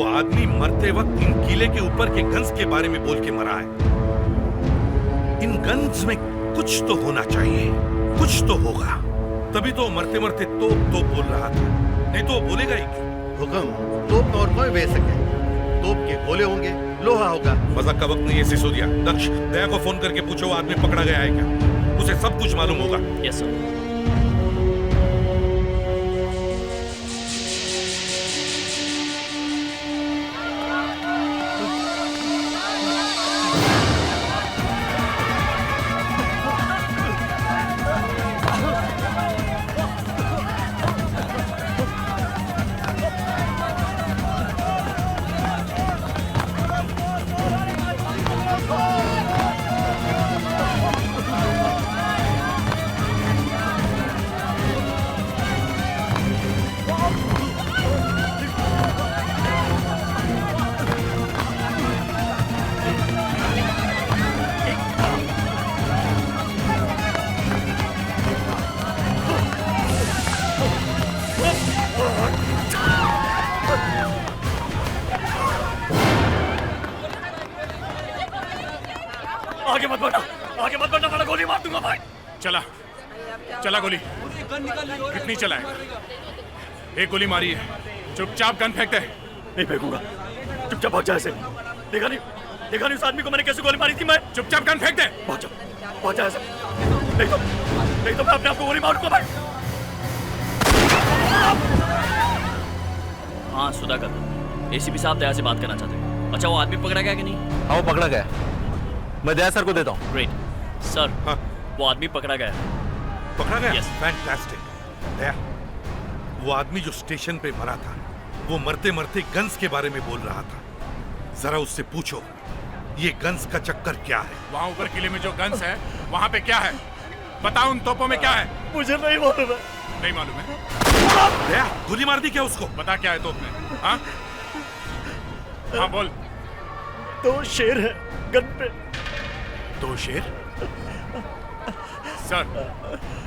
आदमी मरते वक्त इन किले के ऊपर के गन्स के बारे में बोल के मरा है। इन गन्स में कुछ तो होना चाहिए, कुछ तो होगा। तभी तो मरते मरते तोप बोल रहा था, नहीं तो बोलेगा ही क्यों? हुक्म तोप और कोई भेज सके। तोप के गोले होंगे, लोहा होगा। मजाक का वक्त नहीं है सिसोदिया। दक्ष, दया को फोन करके पूछो वो आदमी पकड़ा गया है क्या? उसे सब कुछ मालूम होगा। Yes sir. आगे मत बढ़ना, आगे मत बढ़ना, वरना गोली मार दूंगा भाई। चला चला गोली। कितनी चलाएगा? एक गोली मारी है, चुपचाप गन फेंकते है। नहीं फेंकूंगा, चुपचाप भाग जा ऐसे। देखा नहीं उस आदमी को मैंने कैसे गोली मारी थी? मैं चुपचाप गन फेंक दे। भाग जा ऐसे। नहीं तो मैं अपने आप को गोली मारूंगा भाई। हाँ सुधाकर, एसीपी साहब दया से बात करना चाहते हैं। अच्छा वो आदमी पकड़ा गया कि नहीं? हाँ वो पकड़ा गया, मैं दया सर को देता हूँ। Great sir. हाँ। वो आदमी पकड़ा गया। पकड़ा गया? फैंटास्टिक। दया, वो आदमी जो स्टेशन पे मरा था, वो मरते मरते गन्स के बारे में बोल रहा था। जरा उससे पूछो ये गन्स का चक्कर क्या है? वहाँ ऊपर किले में जो गन्स है वहाँ पे क्या है? बताओ उन तोपों में क्या है? मुझे नहीं मालूम है। नहीं मालूम है? दया, गोली मार दी क्या उसको? बता क्या है तोप में? हाँ हाँ बोल। 2 शेर है गन पे। 2 शेर? सर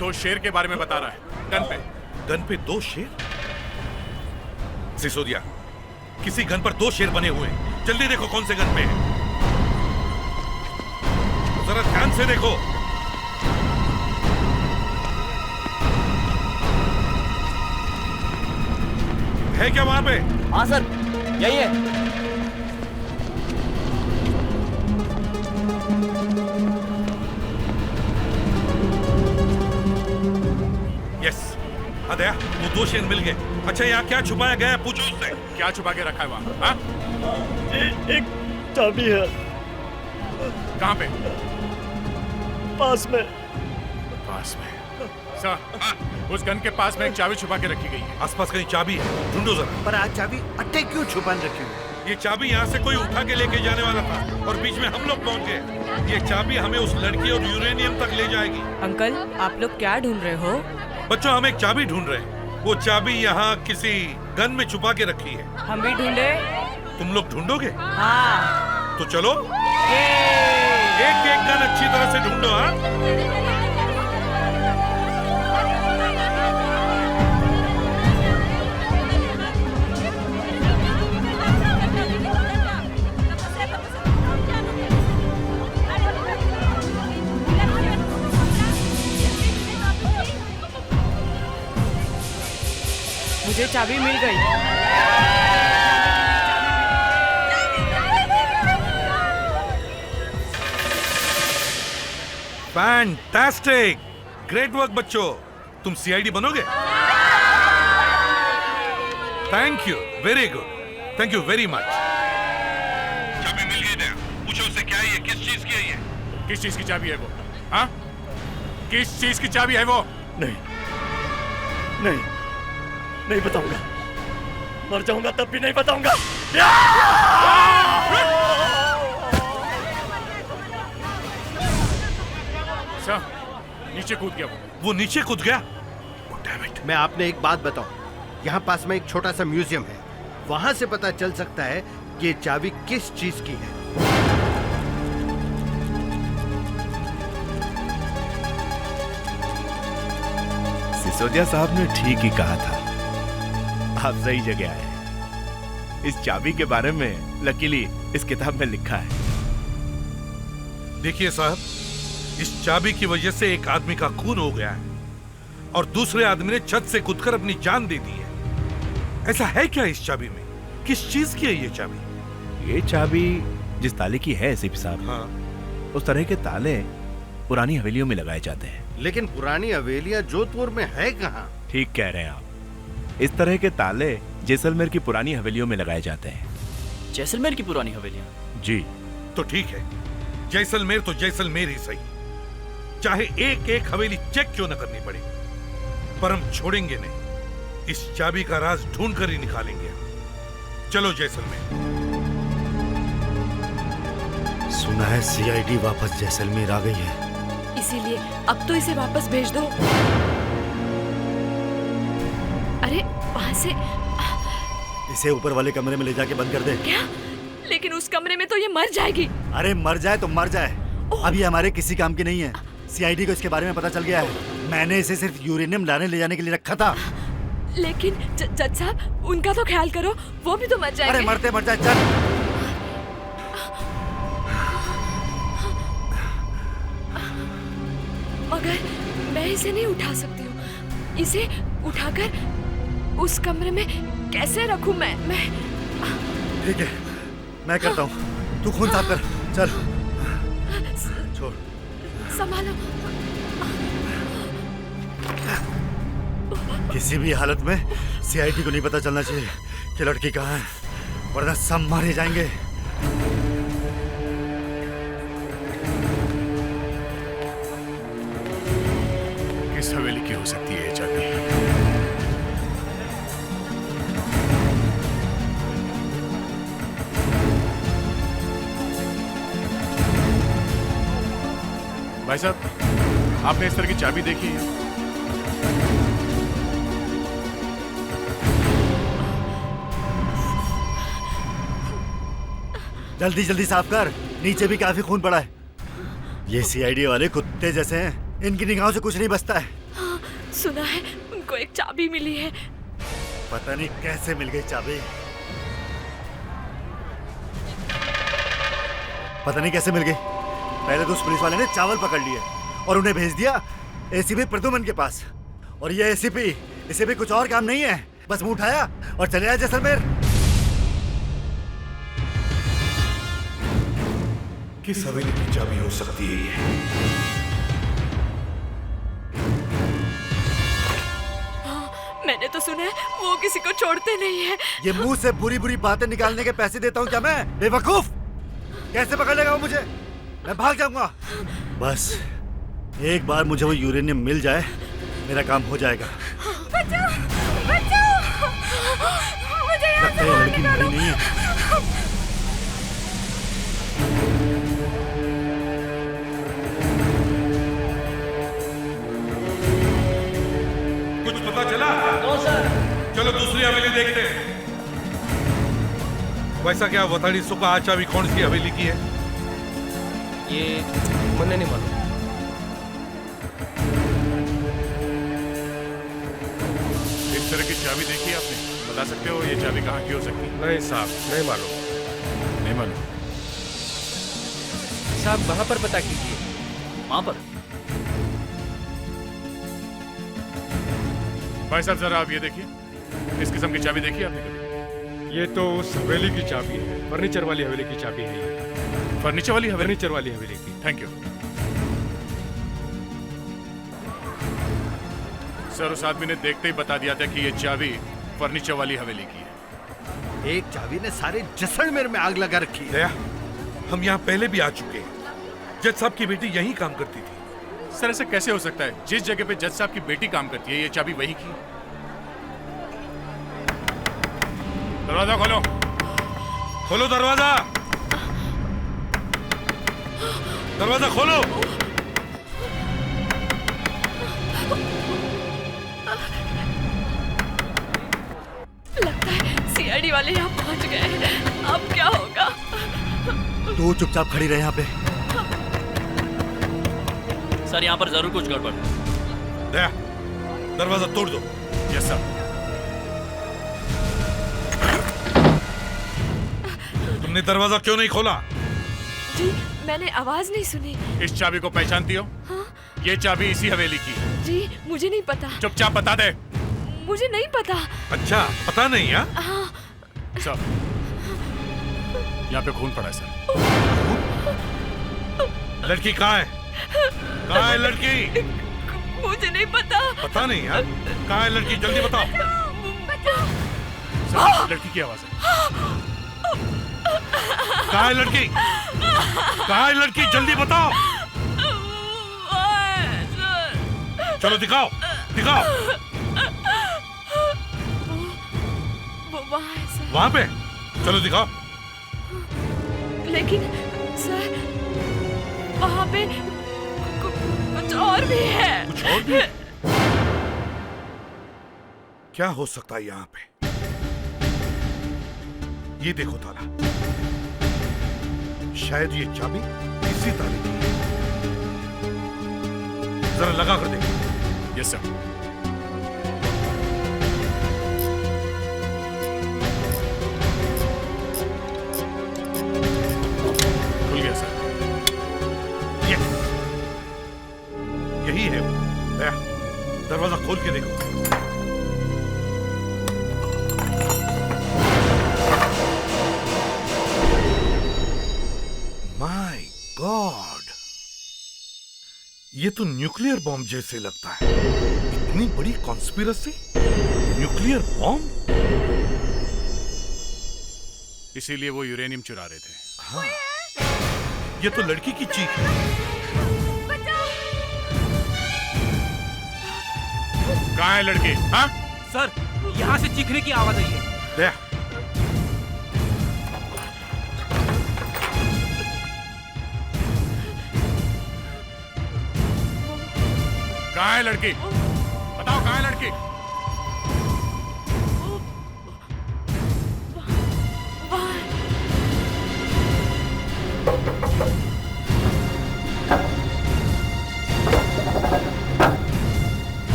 2 शेर के बारे में बता रहा है। गन पे 2 शेर? सिसोदिया, किसी गन पर 2 शेर बने हुए हैं। जल्दी देखो कौन से गन पे है। जरा ध्यान से देखो। है क्या वहां पे? हाँ सर, यही है। यस, अदया, वो 2 शेर मिल गए। अच्छा यहाँ क्या छुपाया गया है? पूछो उससे। क्या छुपा के रखा है वहाँ? हाँ? एक चाबी है। कहाँ पे? पास में। सर, उस गन के पास में एक चाबी छुपा के रखी गई है। आसपास कहीं चाबी है? ढूंढो जरा। पर आज चाबी अट्टे क्यों छुपान रखी हुई? ये चाबी यहाँ से कोई उठा के लेके जाने वाला था और बीच में हम लोग पहुँच गए। ये चाबी हमें उस लड़की और यूरेनियम तक ले जाएगी। अंकल, आप लोग क्या ढूंढ रहे हो? बच्चों, हम एक चाबी ढूंढ रहे हैं। वो चाबी यहाँ किसी गन में छुपा के रखी है। हम भी ढूंढे। तुम लोग ढूंढोगे? हाँ। तो चलो एक एक गन अच्छी तरह से ढूंढो। हाँ, मुझे चाबी मिल गई। फैंटास्टिक, ग्रेट वर्क बच्चों। तुम सीआईडी बनोगे? Thank you, very good, thank you very much. चाबी मिल गई दया। पूछो उससे क्या है ये, किस चीज की है ये? किस चीज की चाबी है वो? हाँ? किस चीज की चाबी है वो? नहीं बताऊंगा। मर जाऊंगा तब भी नहीं बताऊंगा। सर, नीचे कूद गया वो नीचे कूद गया? मैं आपने एक बात बताऊं, यहाँ पास में एक छोटा सा म्यूजियम है। वहां से पता चल सकता है कि ये चाबी किस चीज की है। सिसोदिया साहब ने ठीक ही कहा था, आप सही जगह आए। इस चाबी के बारे में लकीली इस किताब में लिखा है। देखिए साहब, इस चाबी की वजह से एक आदमी का खून हो गया है और दूसरे आदमी ने छत से कूदकर अपनी जान दे दी है। ऐसा है क्या इस चाबी में? किस चीज की है ये चाबी? ये चाबी जिस ताले की है एसीपी साहब, हाँ। उस तरह के ताले पुरानी हवेलियों में लगाए जाते हैं। लेकिन पुरानी हवेलियां जोधपुर में है कहाँ? ठीक कह रहे हैं आप। इस तरह के ताले जैसलमेर की पुरानी हवेलियों में लगाए जाते हैं। जैसलमेर की पुरानी हवेलियां? जी। तो ठीक है, जैसलमेर तो जैसलमेर ही सही, चाहे एक एक हवेली चेक क्यों न करनी पड़े, पर हम छोड़ेंगे नहीं। इस चाबी का राज ढूंढ कर ही निकालेंगे। चलो जैसलमेर। सुना है सीआईडी वापस जैसलमेर आ गई है, इसीलिए अब तो इसे वापस भेज दो। अरे वहां से इसे ऊपर वाले कमरे में ले जाके बंद कर दे। क्या? लेकिन उस कमरे में तो ये मर जाएगी। अरे मर जाए तो मर जाए, अब ये हमारे किसी काम की नहीं है। सीआईडी को इसके बारे में पता चल गया है। मैंने इसे सिर्फ यूरेनियम लाने ले जाने के लिए रखा था। लेकिन जज साहब, उनका तो ख्याल करो, वो भी तो मर जाएंगे। अरे मरते मर जाए, चल। मगर मैं इसे नहीं उठा सकती हूँ। इसे उठाकर उस कमरे में कैसे रखूं मैं? ठीक है, मैं करता हूँ, तू खून साफ कर, चल। छोड़। संभालो। किसी भी हालत में सीआईडी को नहीं पता चलना चाहिए कि लड़की कहाँ है, वरना सब मारे जाएंगे। किस हवेली की हो सकती है ये चाबी? भाई साहब, आपने इस तरह की चाबी देखी है? जल्दी जल्दी साफ कर, नीचे भी काफी खून पड़ा है। ये सीआईडी वाले कुत्ते जैसे हैं, इनकी निगाहों से कुछ नहीं बचता है। हाँ, सुना है उनको एक चाबी मिली है। पता नहीं कैसे मिल गई चाबी, पता नहीं कैसे मिल गई। पहले तो उस पुलिस वाले ने चावल पकड़ लिए और उन्हें भेज दिया एसीपी प्रद्युमन के पास। और ये एसीपी, इसे भी कुछ और काम नहीं है, बस मुंह उठाया और चले आए जैसलमेर। किस हवेली की चाबी हो सकती है ये? हाँ, मैंने तो सुना है वो किसी को छोड़ते नहीं है। ये मुंह से बुरी बुरी बातें निकालने के पैसे देता हूँ क्या मैं? बेवकूफ! कैसे पकड़ लेगा वो मुझे? मैं भाग जाऊंगा। बस एक बार मुझे वो यूरेनियम मिल जाए, मेरा काम हो जाएगा। बचाओ! बचाओ! मुझे यहाँ से बाहर लड़की निकालो। मरी नहीं है। कुछ पता चला? No sir. चलो दूसरी हवेली देखते हैं। वैसा क्या वताड़ी सुका आ चाबी कौन सी हवेली की है? ये मुझे नहीं मालूम। इस तरह की चाबी देखी है आपने? बता सकते हो ये चाबी कहाँ की हो सकती है? नहीं साहब, नहीं मालूम। नहीं मालूम। साहब वहाँ पर पता कीजिए। वहाँ पर? भाई साहब जरा आप ये देखिए, इस किस्म की चाबी देखी आपने कभी? ये तो उस हवेली की चाबी है, फर्नीचर वाली हवेली की चाबी है ये। फर्नीचर वाली हवेली? फर्नीचर वाली हवेली की। Thank you sir. उस आदमी ने देखते ही बता दिया था कि ये चाबी फर्नीचर वाली हवेली की है। एक चाबी ने सारे जैसलमेर में आग लगा रखी है। दया, हम यहाँ पहले भी आ चुके हैं। जज साहब की बेटी यहीं काम करती थी। सर ऐसे कैसे हो सकता है? जिस जगह पे जज साहब की बेटी काम करती है, ये चाबी वही की। दरवाजा खोलो। खोलो दरवाजा, दरवाजा खोलो। लगता है सीआईडी वाले यहाँ पहुँच गए, अब क्या होगा? तू चुपचाप खड़ी रहे यहाँ पे। सर यहाँ पर जरूर कुछ गड़बड़। दया, दरवाजा तोड़ दो। Yes sir. तुमने दरवाजा क्यों नहीं खोला? जी मैंने आवाज नहीं सुनी। इस चाबी को पहचानती हो? हाँ? ये चाबी इसी हवेली की है। जी मुझे नहीं पता। चुपचाप बता दे। मुझे नहीं पता। अच्छा पता नहीं है? हाँ। सर यहाँ पे खून पड़ा है सर। लड़की कहाँ है? कहाँ है लड़की? मुझे नहीं पता। पता नहीं है? कहाँ है लड़की? जल्दी बताओ। सर लड़की की आवाज है। कहाँ है लड़की? कहाँ है लड़की? जल्दी बताओ। चलो दिखाओ, दिखाओ। वहाँ पे? चलो दिखाओ। लेकिन सर वहाँ पे कुछ और भी है। कुछ और भी? क्या हो सकता है यहाँ पे? ये देखो ताला, शायद ये चाबी इसी ताले की है। जरा लगा कर देखो। Yes sir. खुल गया सर। यस, यही है वो। दरवाजा खोल के देखो। माय गॉड, ये तो न्यूक्लियर बॉम्ब जैसे लगता है। इतनी बड़ी कॉन्स्पिरेसी, न्यूक्लियर बॉम्ब। इसीलिए वो यूरेनियम चुरा रहे थे। हाँ, ये तो लड़की की चीख है। कहाँ है लड़की? हाँ? सर यहाँ से चीखने की आवाज आई है। कहाँ है लड़की? बताओ कहाँ है लड़की?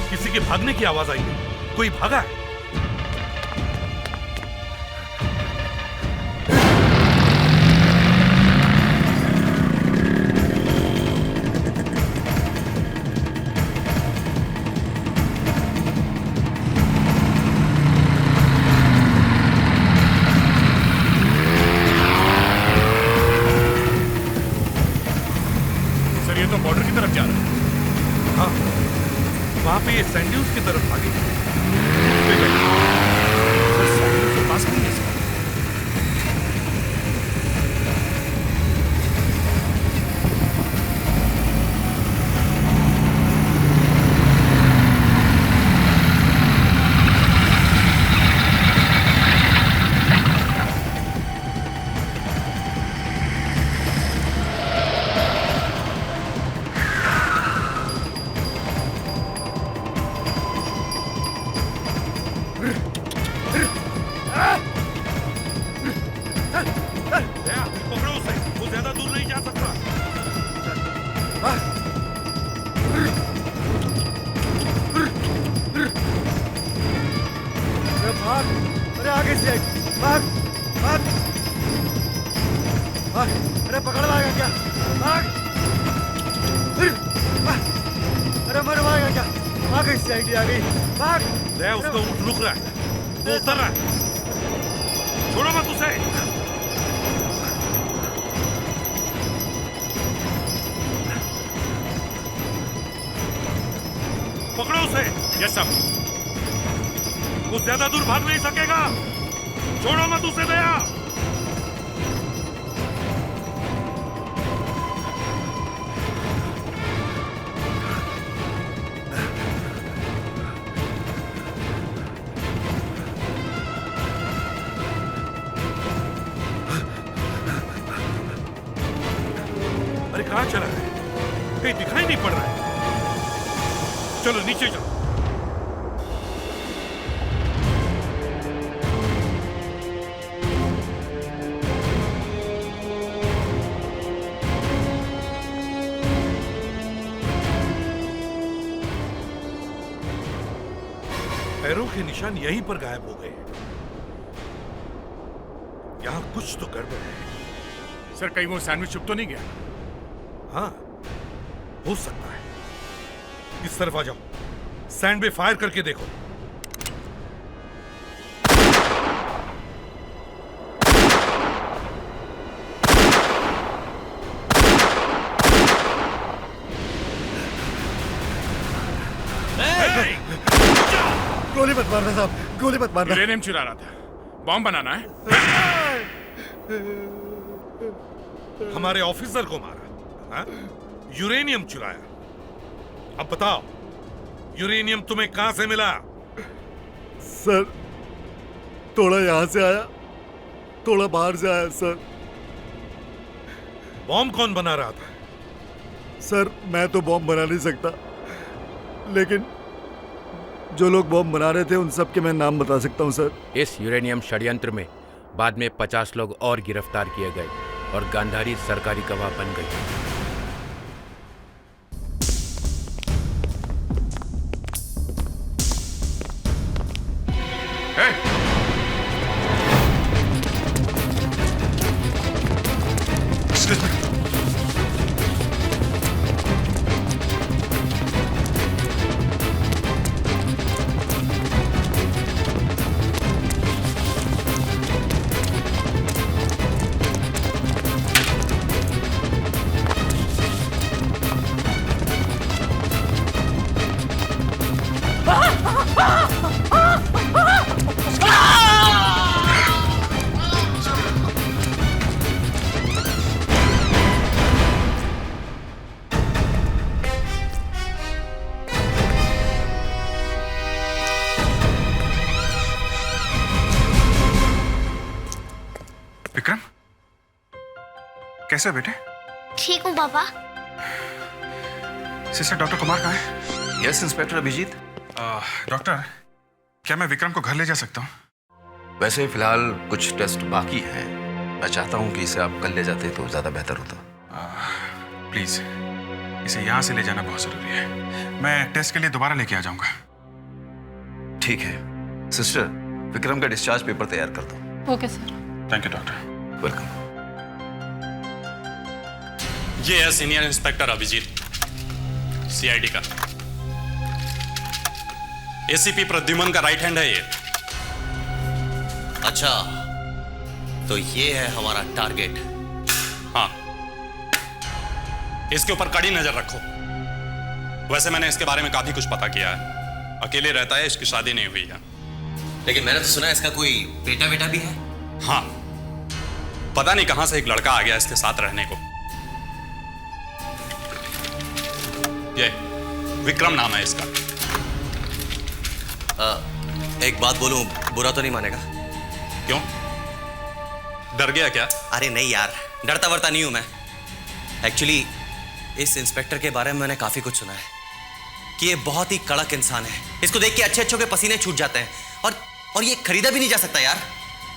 किसी के भागने की आवाज आई है। कोई भागा है? सर ये तो बॉर्डर की तरफ जा रहा है। हाँ, वहां पे ये सैंड्यूज की तरफ भागी। सैंड्यूज के पास नहीं है सर। पकड़ो उसे, वो ज्यादा दूर नहीं जा सकता। अरे भाग, अरे आगे से भाग, भाग, भाग, अरे पकड़ लाएगा क्या? भाग, अरे मर मारेगा क्या? भाग, इस साइड आ गई, भाग। उसका ऊँट रुक रहा है, वो उतर रहा है। छोड़ो मत उसे। पकड़ो उसे। Yes sir. वो ज्यादा दूर भाग नहीं सकेगा। छोड़ो मत उसे दया। अरे कहाँ चला है? कहीं दिखाई नहीं पड़ रहा है। चलो नीचे चलो। पैरों के निशान यहीं पर गायब हो गए। यहां कुछ तो गड़बड़ है। सर कहीं वो सैंडविच चुप तो नहीं गया? हाँ, हो सकता है। इस तरफ आ जाओ, सैंड पे फायर करके देखो। गोली मत मारना साहब, गोली मत मारना। यूरेनियम चुरा रहा था, बॉम्ब बनाना है। हमारे ऑफिसर को मारा, हाँ? यूरेनियम चुराया। अब बताओ, यूरेनियम तुम्हें कहां से मिला? सर थोड़ा यहां से आया, थोड़ा बाहर से आया सर। बॉम्ब कौन बना रहा था? सर मैं तो बॉम्ब बना नहीं सकता, लेकिन जो लोग बॉम्ब बना रहे थे उन सब के मैं नाम बता सकता हूं सर। इस यूरेनियम षड्यंत्र में बाद में 50 लोग और गिरफ्तार किए गए और गांधारी सरकारी गवाह बन गई। विक्रम, कैसे हो बेटे? ठीक हूँ पापा। सिस्टर डॉक्टर कुमार कहाँ है? Yes inspector Abhijit. डॉक्टर, क्या मैं विक्रम को घर ले जा सकता हूँ? वैसे फिलहाल कुछ टेस्ट बाकी हैं। मैं चाहता हूँ कि इसे आप कल ले जाते तो ज्यादा बेहतर होता। प्लीज, इसे यहाँ से ले जाना बहुत जरूरी है। मैं टेस्ट के लिए दोबारा लेके आ जाऊंगा। ठीक है सिस्टर, विक्रम का डिस्चार्ज पेपर तैयार कर दो। Okay sir. Thank you doctor. Welcome. ये है सीनियर इंस्पेक्टर अभिजीत, सीआईडी का। एसीपी प्रद्युमन का राइट हैंड है ये। अच्छा, तो ये है हमारा टारगेट। हाँ, इसके ऊपर कड़ी नजर रखो। वैसे मैंने इसके बारे में काफी कुछ पता किया है। अकेले रहता है, इसकी शादी नहीं हुई है। लेकिन मैंने तो सुना है इसका कोई बेटा भी है। हाँ, पता नहीं कहां से एक लड़का आ गया इसके साथ रहने को। ये विक्रम नाम है इसका। एक बात बोलूं, बुरा तो नहीं मानेगा? क्यों, डर गया क्या? अरे नहीं यार, डरता वरता नहीं हूं मैं। एक्चुअली इस इंस्पेक्टर के बारे में मैंने काफी कुछ सुना है कि ये बहुत ही कड़क इंसान है। इसको देख के अच्छे अच्छों के पसीने छूट जाते हैं और ये खरीदा भी नहीं जा सकता यार।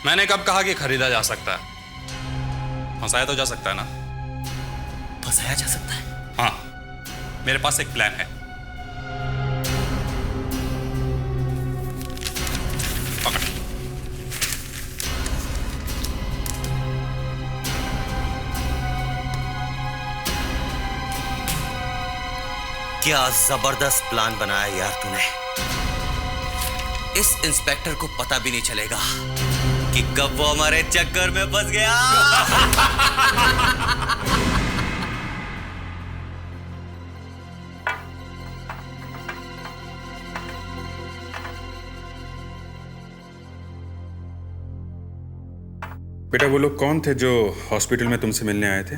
मैंने कब कहा कि खरीदा जा सकता है? फंसाया तो जा सकता है ना? फंसाया जा सकता है? हाँ, मेरे पास एक प्लान है। पकड़। क्या जबरदस्त प्लान बनाया यार तूने। इस इंस्पेक्टर को पता भी नहीं चलेगा कि कब वो हमारे चक्कर में फंस गया। बेटा, वो लोग कौन थे जो हॉस्पिटल में तुमसे मिलने आए थे?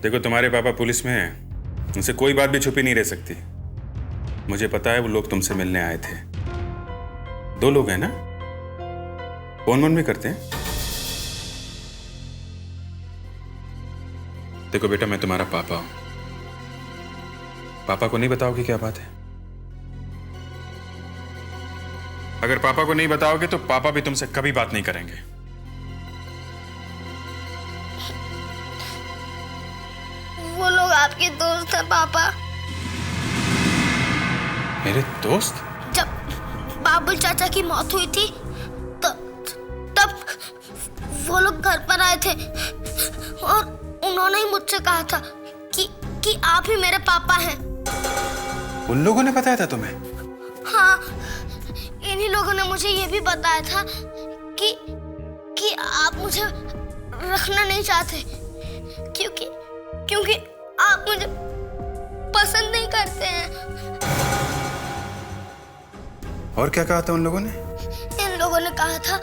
देखो, तुम्हारे पापा पुलिस में हैं, उनसे कोई बात भी छुपी नहीं रह सकती। मुझे पता है वो लोग तुमसे मिलने आए थे। 2 लोग हैं ना? फोन वोन भी करते हैं? देखो बेटा, मैं तुम्हारा पापा हूं। पापा को नहीं बताओगे क्या बात है? अगर पापा को नहीं बताओगे तो पापा भी तुमसे कभी बात नहीं करेंगे। वो लोग आपके दोस्त हैं पापा। मेरे दोस्त? जब बाबुल चाचा की मौत हुई थी तब वो लोग घर पर आए थे और उन्होंने ही मुझसे कहा था कि आप ही मेरे पापा हैं। उन लोगों ने बताया था तुम्हें? हाँ, इन्हीं लोगों ने मुझे ये भी बताया था कि आप मुझे रखना नहीं चाहते क्योंकि आप मुझे पसंद नहीं करते हैं। और क्या कहा था उन लोगों ने? इन लोगों ने कहा था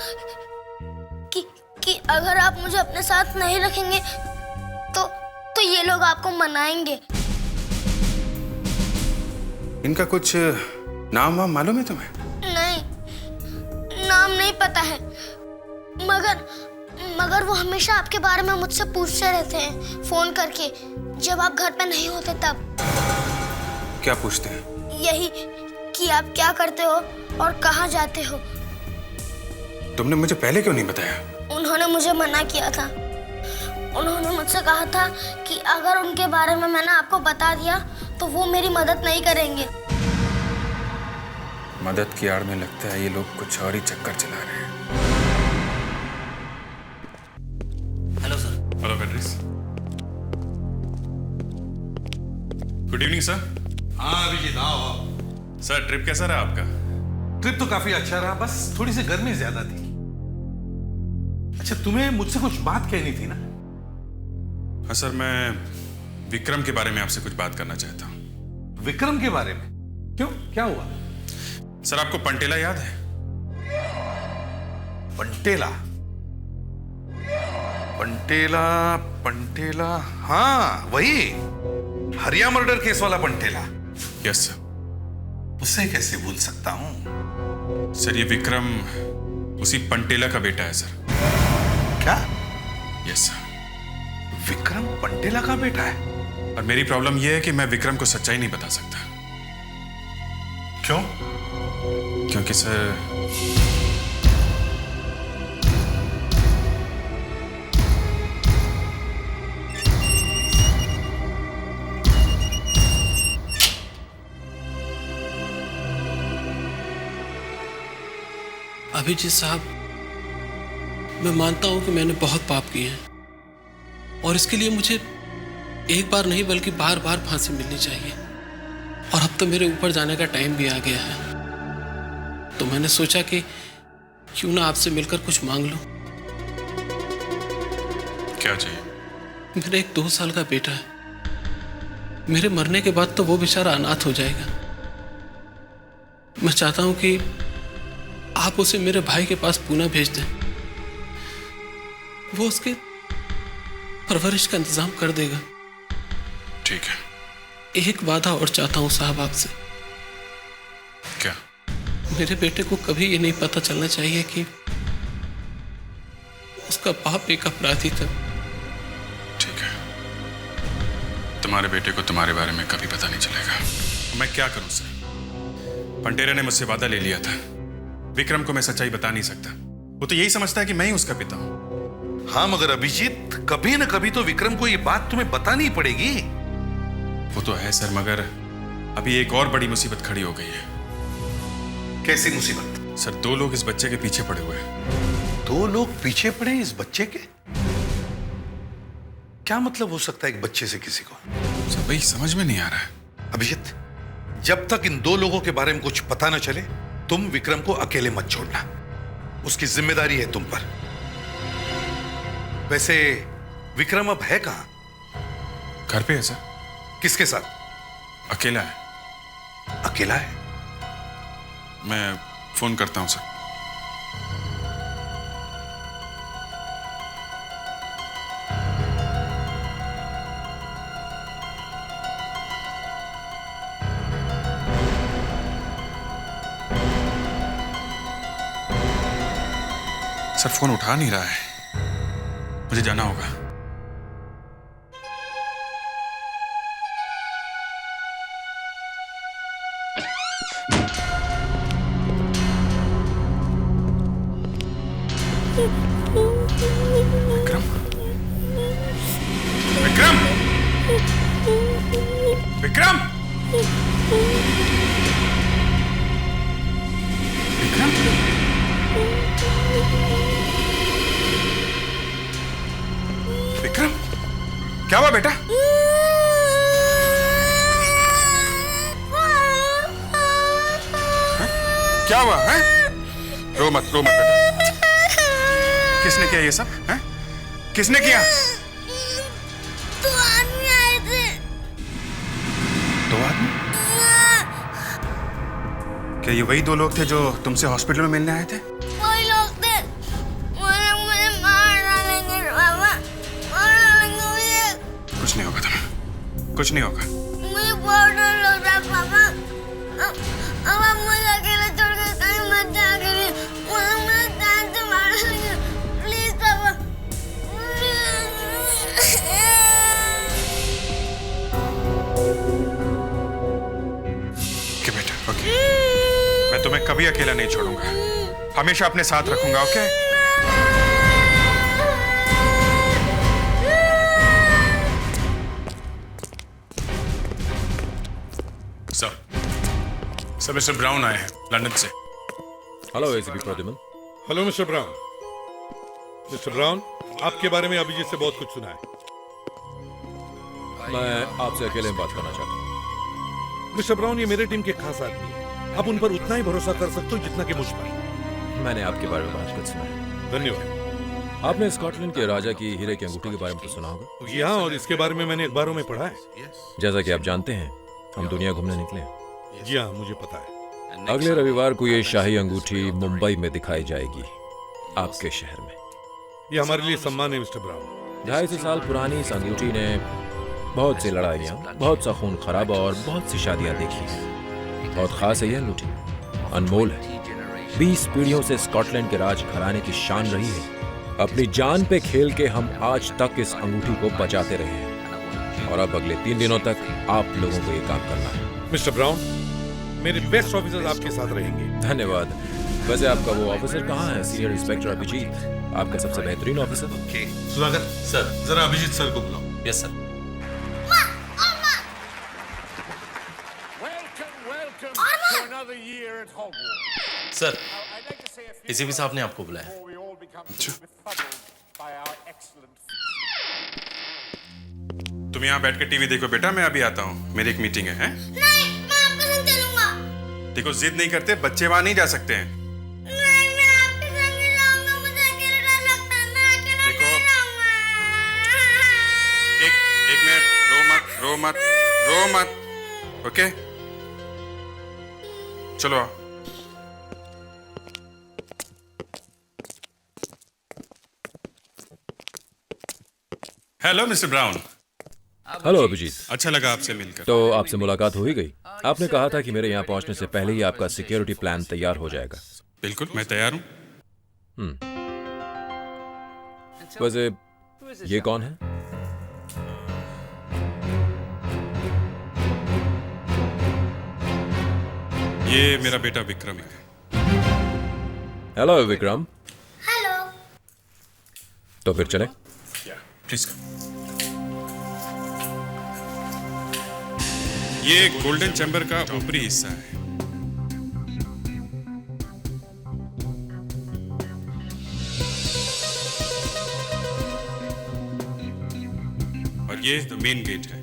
कि अगर आप मुझे अपने साथ नहीं रखेंगे तो ये लोग आपको मनाएंगे। इनका कुछ नाम वाम मालूम है तुम्हें? नहीं, नाम नहीं पता है, मगर वो हमेशा आपके बारे में मुझसे पूछते रहते हैं फोन करके, जब आप घर पे नहीं होते तब। क्या पूछते हैं? यही कि आप क्या करते हो और कहाँ जाते हो। तुमने मुझे पहले क्यों नहीं बताया? उन्होंने मुझे मना किया था। उन्होंने मुझसे कहा था कि अगर उनके बारे में मैंने आपको बता दिया तो वो मेरी मदद नहीं करेंगे। मदद की आड़ में लगता है ये लोग कुछ और ही चक्कर चला रहे हैं। Hello sir. Hello पेट्रिस। Good evening sir. हाँ अभिजीत, आओ। सर ट्रिप कैसा रहा आपका? ट्रिप तो काफी अच्छा रहा, बस थोड़ी सी गर्मी ज्यादा थी। अच्छा, तुम्हें मुझसे कुछ बात कहनी थी ना? हाँ सर, मैं विक्रम के बारे में आपसे कुछ बात करना चाहता हूँ। विक्रम के बारे में? क्यों, क्या हुआ? सर आपको पंटेला याद है? पंटेला? पंटेला पंटेला, हाँ वही हरिया मर्डर केस वाला पंटेला। Yes sir. उसे कैसे भूल सकता हूं? सर ये विक्रम उसी पंटेला का बेटा है सर। क्या? Yes sir. विक्रम पंटेला का बेटा है? और मेरी प्रॉब्लम यह है कि मैं विक्रम को सच्चाई नहीं बता सकता। क्यों? क्योंकि सर अभिजीत साहब, मैं मानता हूं कि मैंने बहुत पाप किए हैं और इसके लिए मुझे एक बार नहीं बल्कि बार बार फांसी मिलनी चाहिए। और अब तो मेरे ऊपर जाने का टाइम भी आ गया है, तो मैंने सोचा कि क्यों ना आपसे मिलकर कुछ मांग लूं। क्या चाहिए? मेरा एक 2 साल का बेटा है। मेरे मरने के बाद तो वो बेचारा अनाथ हो जाएगा। मैं चाहता हूं कि आप उसे मेरे भाई के पास पुणे भेज दें। वो उसके परवरिश का इंतजाम कर देगा। ठीक है। एक वादा और चाहता हूं साहब आपसे। क्या? मेरे बेटे को कभी ये नहीं पता चलना चाहिए कि उसका बाप एक अपराधी था। ठीक है। तुम्हारे बेटे को तुम्हारे बारे में कभी पता नहीं चलेगा। मैं क्या करूं सर? पंटेला ने मुझसे वादा ले लिया था। विक्रम को मैं सच्चाई बता नहीं सकता। वो तो यही समझता है कि मैं ही उसका पिता हूं। हाँ मगर अभिजीत, कभी न कभी तो विक्रम को ये बात तुम्हें बतानी पड़ेगी। वो तो है सर, मगर अभी एक और बड़ी मुसीबत खड़ी हो गई है। कैसी मुसीबत? सर 2 लोग इस बच्चे के पीछे पड़े हुए हैं। 2 लोग पीछे पड़े इस बच्चे के? क्या मतलब हो सकता है एक बच्चे से किसी को? सर वही समझ में नहीं आ रहा है। अभिजीत, जब तक इन 2 लोगों के बारे में कुछ पता न चले तुम विक्रम को अकेले मत छोड़ना। उसकी जिम्मेदारी है तुम पर। वैसे विक्रम अब है कहां? घर पे है सर। किसके साथ? अकेला है। अकेला है? मैं फोन करता हूं सर। सर फोन उठा नहीं रहा है। मुझे जाना होगा। विक्रम विक्रम विक्रम विक्रम विक्रम क्या हुआ बेटा? क्या हुआ है? रो मत बेटा। किसने किया ये सब? है? किसने किया? दो आदमी आए थे। दो आदमी? क्या ये वही दो लोग थे जो तुमसे हॉस्पिटल में मिलने आए थे? वही लोग थे। वो लोग मुझे मार डालेंगे बाबा, मार डालेंगे मुझे। कुछ नहीं होगा तुम्हें, कुछ नहीं होगा। मुझे बहुत डर लग रहा है पापा। अब आप मुझे अकेले छोड़ कर कहीं मत जाया करिए। वो लोग मुझे जान से मार डालेंगे। प्लीज पापा। ओके बेटा, ओके। मैं तुम्हें कभी अकेला नहीं छोड़ूंगा, हमेशा अपने साथ रखूंगा, ओके? सर मिस्टर ब्राउन आए हैं लंदन से। Hello ACP Pradyuman. Hello mister brown. Mister brown, आपके बारे में अभिजीत से बहुत कुछ सुना है। मैं आपसे अकेले में बात करना चाहता हूँ। मिस्टर ब्राउन, ये मेरे टीम के खास आदमी है। आप उन पर उतना ही भरोसा कर सकते हो जितना कि मुझ पर। मैंने आपके बारे में बहुत कुछ सुना है। धन्यवाद। आपने स्कॉटलैंड के राजा की हीरे की अंगूठी के बारे में तो सुना होगा। जी हाँ, और इसके बारे में मैंने अखबारों में पढ़ा है। जैसा कि आप जानते हैं, हम दुनिया घूमने निकले हैं। जी हाँ, मुझे पता है। अगले रविवार को ये शाही अंगूठी मुंबई में दिखाई जाएगी, आपके शहर में। ये हमारे लिए सम्मान है मिस्टर ब्राउन। 250 साल पुरानी इस अंगूठी ने बहुत सी लड़ाइयाँ, बहुत सा खून खराबा और बहुत सी शादियाँ देखी हैं। बहुत खास है यह अंगूठी, अनमोल है। 20 पीढ़ियों से स्कॉटलैंड के राज घराने की शान रही है। अपनी जान पे खेल के हम आज तक इस अंगूठी को बचाते रहे हैं, और अब अगले 3 दिनों तक आप लोगों को ये काम करना है। मिस्टर ब्राउन, मेरे बेस्ट ऑफिसर्स आपके साथ रहेंगे। धन्यवाद। वैसे आपका वो ऑफिसर कहाँ है? सीनियर इंस्पेक्टर अभिजीत, आपका सबसे बेहतरीन ऑफिसर। सुधाकर सर, जरा अभिजीत सर को बुलाओ। Yes sir. सर, एसीपी साहब ने आपको बुलाया। तुम यहाँ बैठ के टीवी देखो बेटा, मैं अभी आता हूँ, मेरी एक मीटिंग है, हैं? नहीं, मैं आपके संग चलूंगा। देखो जिद नहीं करते, बच्चे वहां नहीं जा सकते हैं। नहीं, मैं आपके संग ही जाऊंगा। मुझे अकेले डर लगता है। मैं अकेला देखो, नहीं जाऊंगा। एक मिनट, रो मत, ओके? चलो आओ। Hello mister Brown. Hello Abhijeet. अच्छा लगा आपसे मिलकर। तो आपसे मुलाकात हो ही गई। आपने कहा था कि मेरे यहाँ पहुँचने से पहले ही आपका सिक्योरिटी प्लान तैयार हो जाएगा। बिल्कुल, मैं तैयार हूँ। वैसे ये कौन है? ये मेरा बेटा विक्रम है। हेलो विक्रम। हेलो। तो फिर चले? प्लीज। ये गोल्डन चैम्बर का ऊपरी हिस्सा है। और ये मेन गेट है।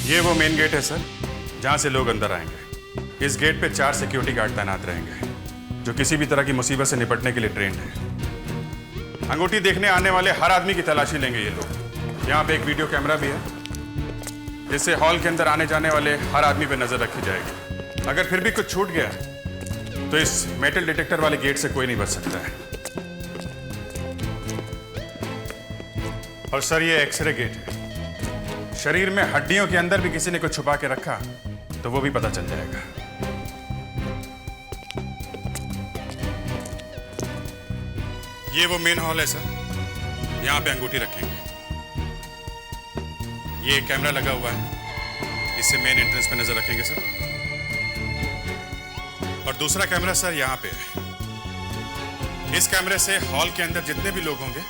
ये वो मेन गेट है सर, जहां से लोग अंदर आएंगे। इस गेट पे 4 सिक्योरिटी गार्ड तैनात रहेंगे, जो किसी भी तरह की मुसीबत से निपटने के लिए ट्रेंड है। अंगूठी देखने आने वाले हर आदमी की तलाशी लेंगे ये लोग। यहाँ पे एक वीडियो कैमरा भी है, जिससे हॉल के अंदर आने जाने वाले हर आदमी पे नजर रखी जाएगी। अगर फिर भी कुछ छूट गया तो इस मेटल डिटेक्टर वाले गेट से कोई नहीं बच सकता है। और सर, ये एक्सरे गेट है। शरीर में हड्डियों के अंदर भी किसी ने कुछ छुपा के रखा तो वो भी पता चल जाएगा। ये वो मेन हॉल है सर, यहाँ पे अंगूठी रखेंगे। ये कैमरा लगा हुआ है, इससे मेन एंट्रेंस पे नजर रखेंगे सर। और दूसरा कैमरा सर यहाँ पे है, इस कैमरे से हॉल के अंदर जितने भी लोग होंगे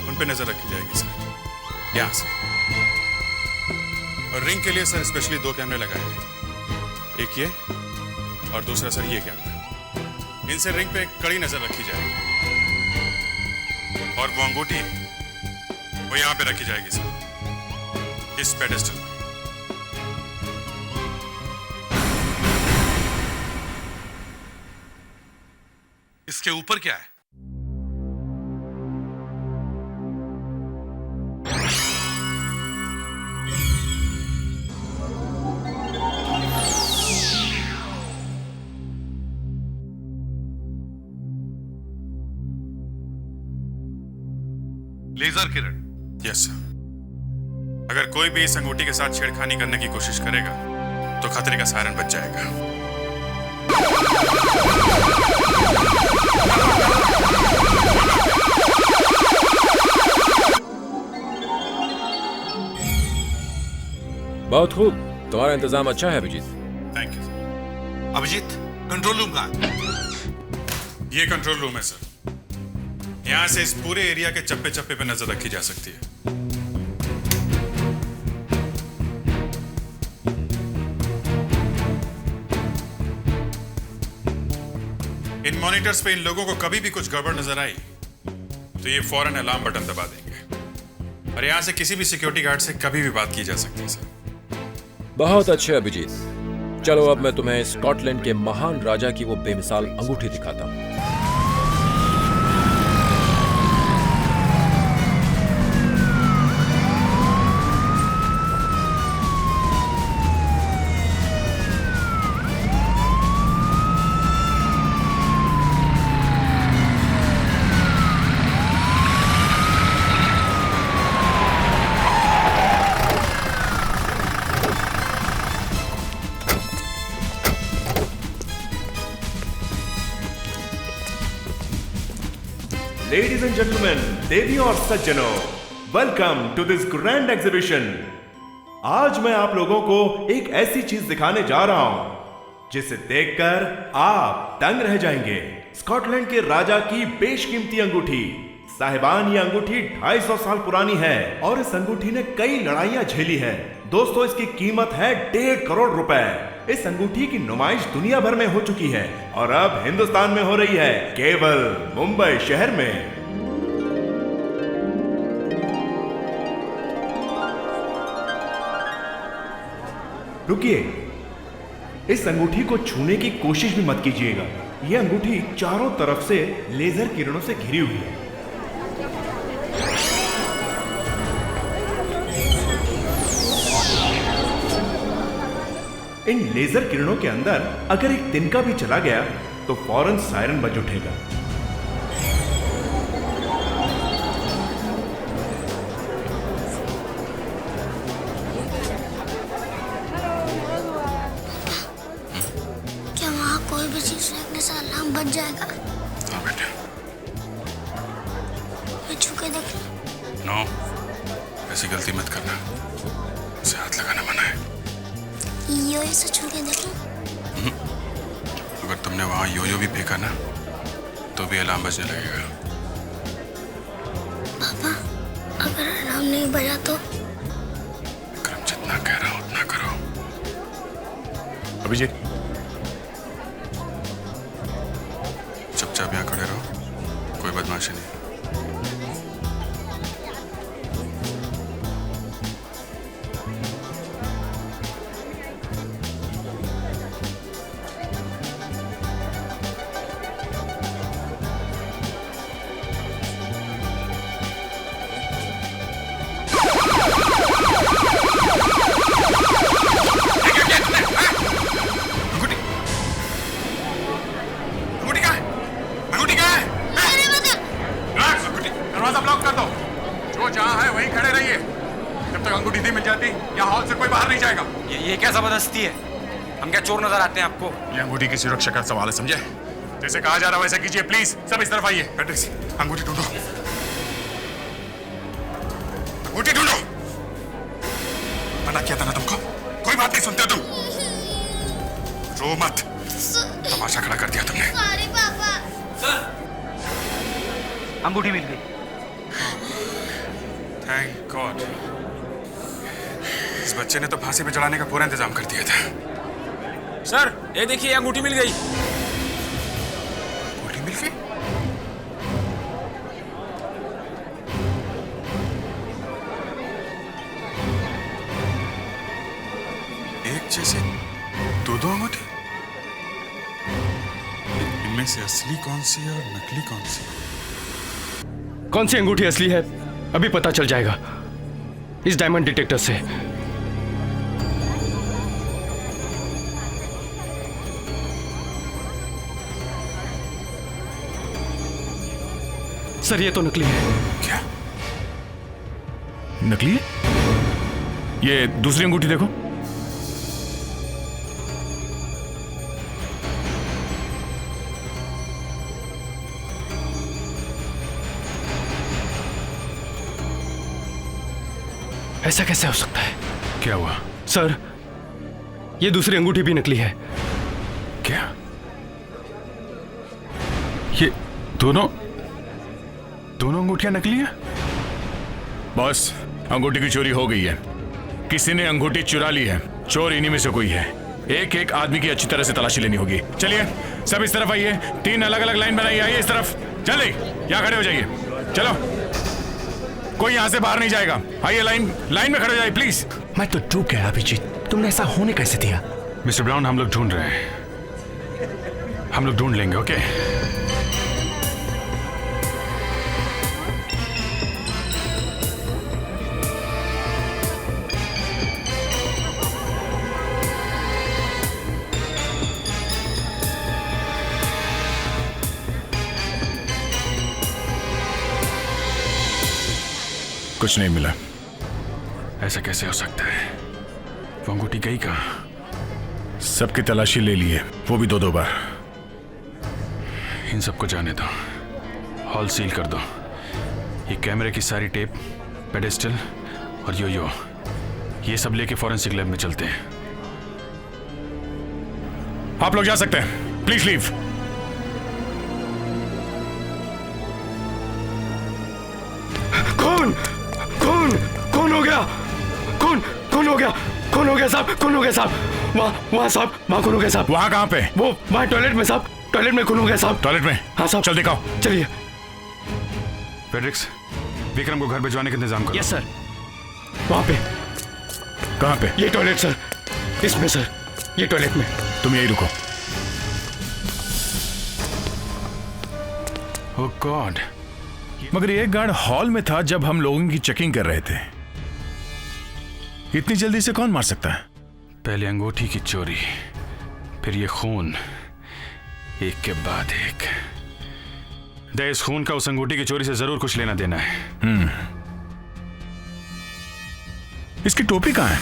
उन पे नजर रखी जाएगी सर, यहां से। और रिंग के लिए सर स्पेशली 2 कैमरे लगाए हैं, एक ये और दूसरा सर ये कैमरा। इनसे रिंग पे कड़ी नजर रखी जाएगी और वो अंगूठी वो यहां पे रखी जाएगी सर, इस पेडेस्टल पे। इसके ऊपर क्या है? लेजर किरण। Yes sir. अगर कोई भी इस अंगूठी के साथ छेड़खानी करने की कोशिश करेगा तो खतरे का सायरन बच जाएगा। बहुत खूब, तुम्हारा इंतजाम अच्छा है Abhijeet. Thank you. Abhijeet, control room कहाँ? ये कंट्रोल रूम है सर। यहां से इस पूरे एरिया के चप्पे चप्पे पे नजर रखी जा सकती है। इन मॉनिटर्स पे इन लोगों को कभी भी कुछ गड़बड़ नजर आई तो ये फौरन अलार्म बटन दबा देंगे और यहां से किसी भी सिक्योरिटी गार्ड से कभी भी बात की जा सकती है सर। बहुत अच्छे अभिजीत, चलो अब मैं तुम्हें स्कॉटलैंड के महान राजा की वो बेमिसाल अंगूठी दिखाता हूं। Ladies and gentlemen, देवियों और सज्जनों, welcome to this grand exhibition. आज मैं आप लोगों को एक ऐसी चीज दिखाने जा रहा हूं जिसे देखकर आप दंग रह जाएंगे। स्कॉटलैंड के राजा की बेशकीमती अंगूठी। साहिबान, ये अंगूठी 250 साल पुरानी है और इस अंगूठी ने कई लड़ाइयां झेली है। दोस्तों, इसकी कीमत है 1.5 करोड़ रुपए। इस अंगूठी की नुमाइश दुनिया भर में हो चुकी है और अब हिंदुस्तान में हो रही है, केवल मुंबई शहर में। रुकिए, इस अंगूठी को छूने की कोशिश भी मत कीजिएगा। यह अंगूठी चारों तरफ से लेजर किरणों से घिरी हुई है। इन लेजर किरणों के अंदर अगर एक तिनका भी चला गया तो फौरन सायरन बज उठेगा। क्या वहाँ कोई भी चीज रखने से अलार्म बच जाएगा? हाँ बेटा। मैं छू के देख। नो, ऐसी गलती मत करना। उसे हाथ लगाना मना है। यो से छू के देखूं? अगर तुमने वहां यो भी फेंका ना तो भी अलार्म बजने लगेगा। पापा, अगर अलार्म नहीं बजा तो? विक्रम, जितना कह रहा हूं उतना करो। अभिजीत, चुपचाप यहाँ खड़े रहो, कोई बदमाशी नहीं। हम क्या चोर नजर आते हैं आपको? ये अंगूठी की सुरक्षा का सवाल है, समझे? जैसे कहा जा रहा है वैसा कीजिए प्लीज। सब इस तरफ आइए। अंगूठी ढूंढो, अंगूठी ढूंढो। मना किया था ना तुमको, कोई बात नहीं सुनते तुम। रो मत, तमाशा खड़ा कर दिया तुमने। सॉरी पापा। सर, अंगूठी मिल गई। Thank God. इस बच्चे ने तो फांसी पे चढ़ाने का पूरा इंतजाम कर दिया था। सर ये देखिए अंगूठी मिल गई। अंगूठी मिल गई? एक जैसे दो अंगूठी? इनमें से असली कौन सी है और नकली कौन सी? कौन सी अंगूठी असली है अभी पता चल जाएगा इस डायमंड डिटेक्टर से। सर ये तो नकली है। क्या नकली है? ये दूसरी अंगूठी देखो। ऐसा कैसे हो सकता है? क्या हुआ? सर ये दूसरी अंगूठी भी नकली है। क्या? ये दोनों अंगूठियां नकली हैं? बॉस, अंगूठी की चोरी हो गई है। किसी ने अंगूठी चुरा ली है। चोर इन्हीं में से कोई है। एक एक आदमी की अच्छी तरह से तलाशी लेनी होगी। चलिए सब इस तरफ आइए। 3 अलग अलग लाइन बनाइए। आइए इस तरफ। जल्दी यहाँ खड़े हो जाइए। चलो कोई यहाँ से बाहर नहीं जाएगा। आइए लाइन में खड़े हो जाइए प्लीज। मैं तो चूक गया अभिजीत, तुमने ऐसा होने कैसे दिया? मिस्टर ब्राउन, हम लोग ढूंढ रहे हैं। हम लोग ढूंढ लेंगे। ओके कुछ नहीं मिला। ऐसा कैसे हो सकता है? वो अंगूठी गई कहाँ? सबकी तलाशी ले लिए, वो भी 2-2 बार। इन सबको जाने दो। हॉल सील कर दो। ये कैमरे की सारी टेप, पेडेस्टल और यो ये सब लेके फॉरेंसिक लैब में चलते हैं। आप लोग जा सकते हैं। Please leave. कौन हो गया? कौन हो गया? कौन हो गया साहब? कौन हो गया साहब? वहाँ साहब, वहाँ कौन हो गया साहब? वहाँ कहाँ पे? वो वहाँ टॉयलेट में साहब। टॉयलेट में कौन हो गया साहब? टॉयलेट में? हाँ साहब। चल दिखाओ। चलिए। फेड्रिक्स, विक्रम को घर भिजवाने का इंतजाम करो। Yes sir. वहाँ पे। कहाँ पे? ये टॉयलेट सर। इसमें सर, ये टॉयलेट में। तुम यही रुको। ओह गॉड, मगर ये गार्ड हॉल में था जब हम लोगों की चेकिंग कर रहे थे। इतनी जल्दी से कौन मार सकता है? पहले अंगूठी की चोरी, फिर ये खून, एक के बाद एक। इस खून का उस अंगूठी की चोरी से जरूर कुछ लेना देना है। इसकी टोपी कहाँ है?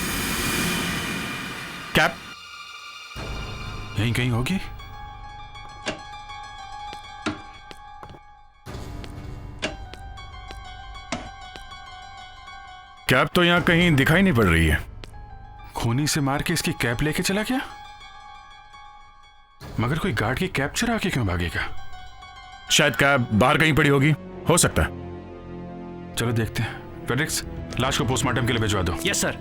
कैप यहीं कहीं होगी। कैप तो यहां कहीं दिखाई नहीं पड़ रही है। खूनी से मार के इसकी कैप लेके चला गया? मगर कोई गार्ड की कैप चुरा के क्यों भागेगा? शायद कैप बाहर कहीं पड़ी होगी। हो सकता है। चलो देखते हैं। फेड्रिक्स, लाश को पोस्टमार्टम के लिए भिजवा दो। Yes sir.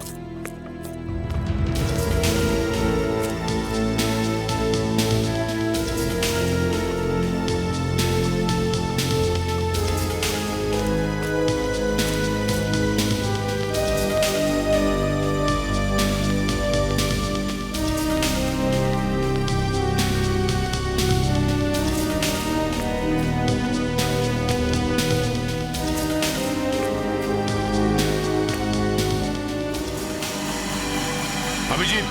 अभिजीत,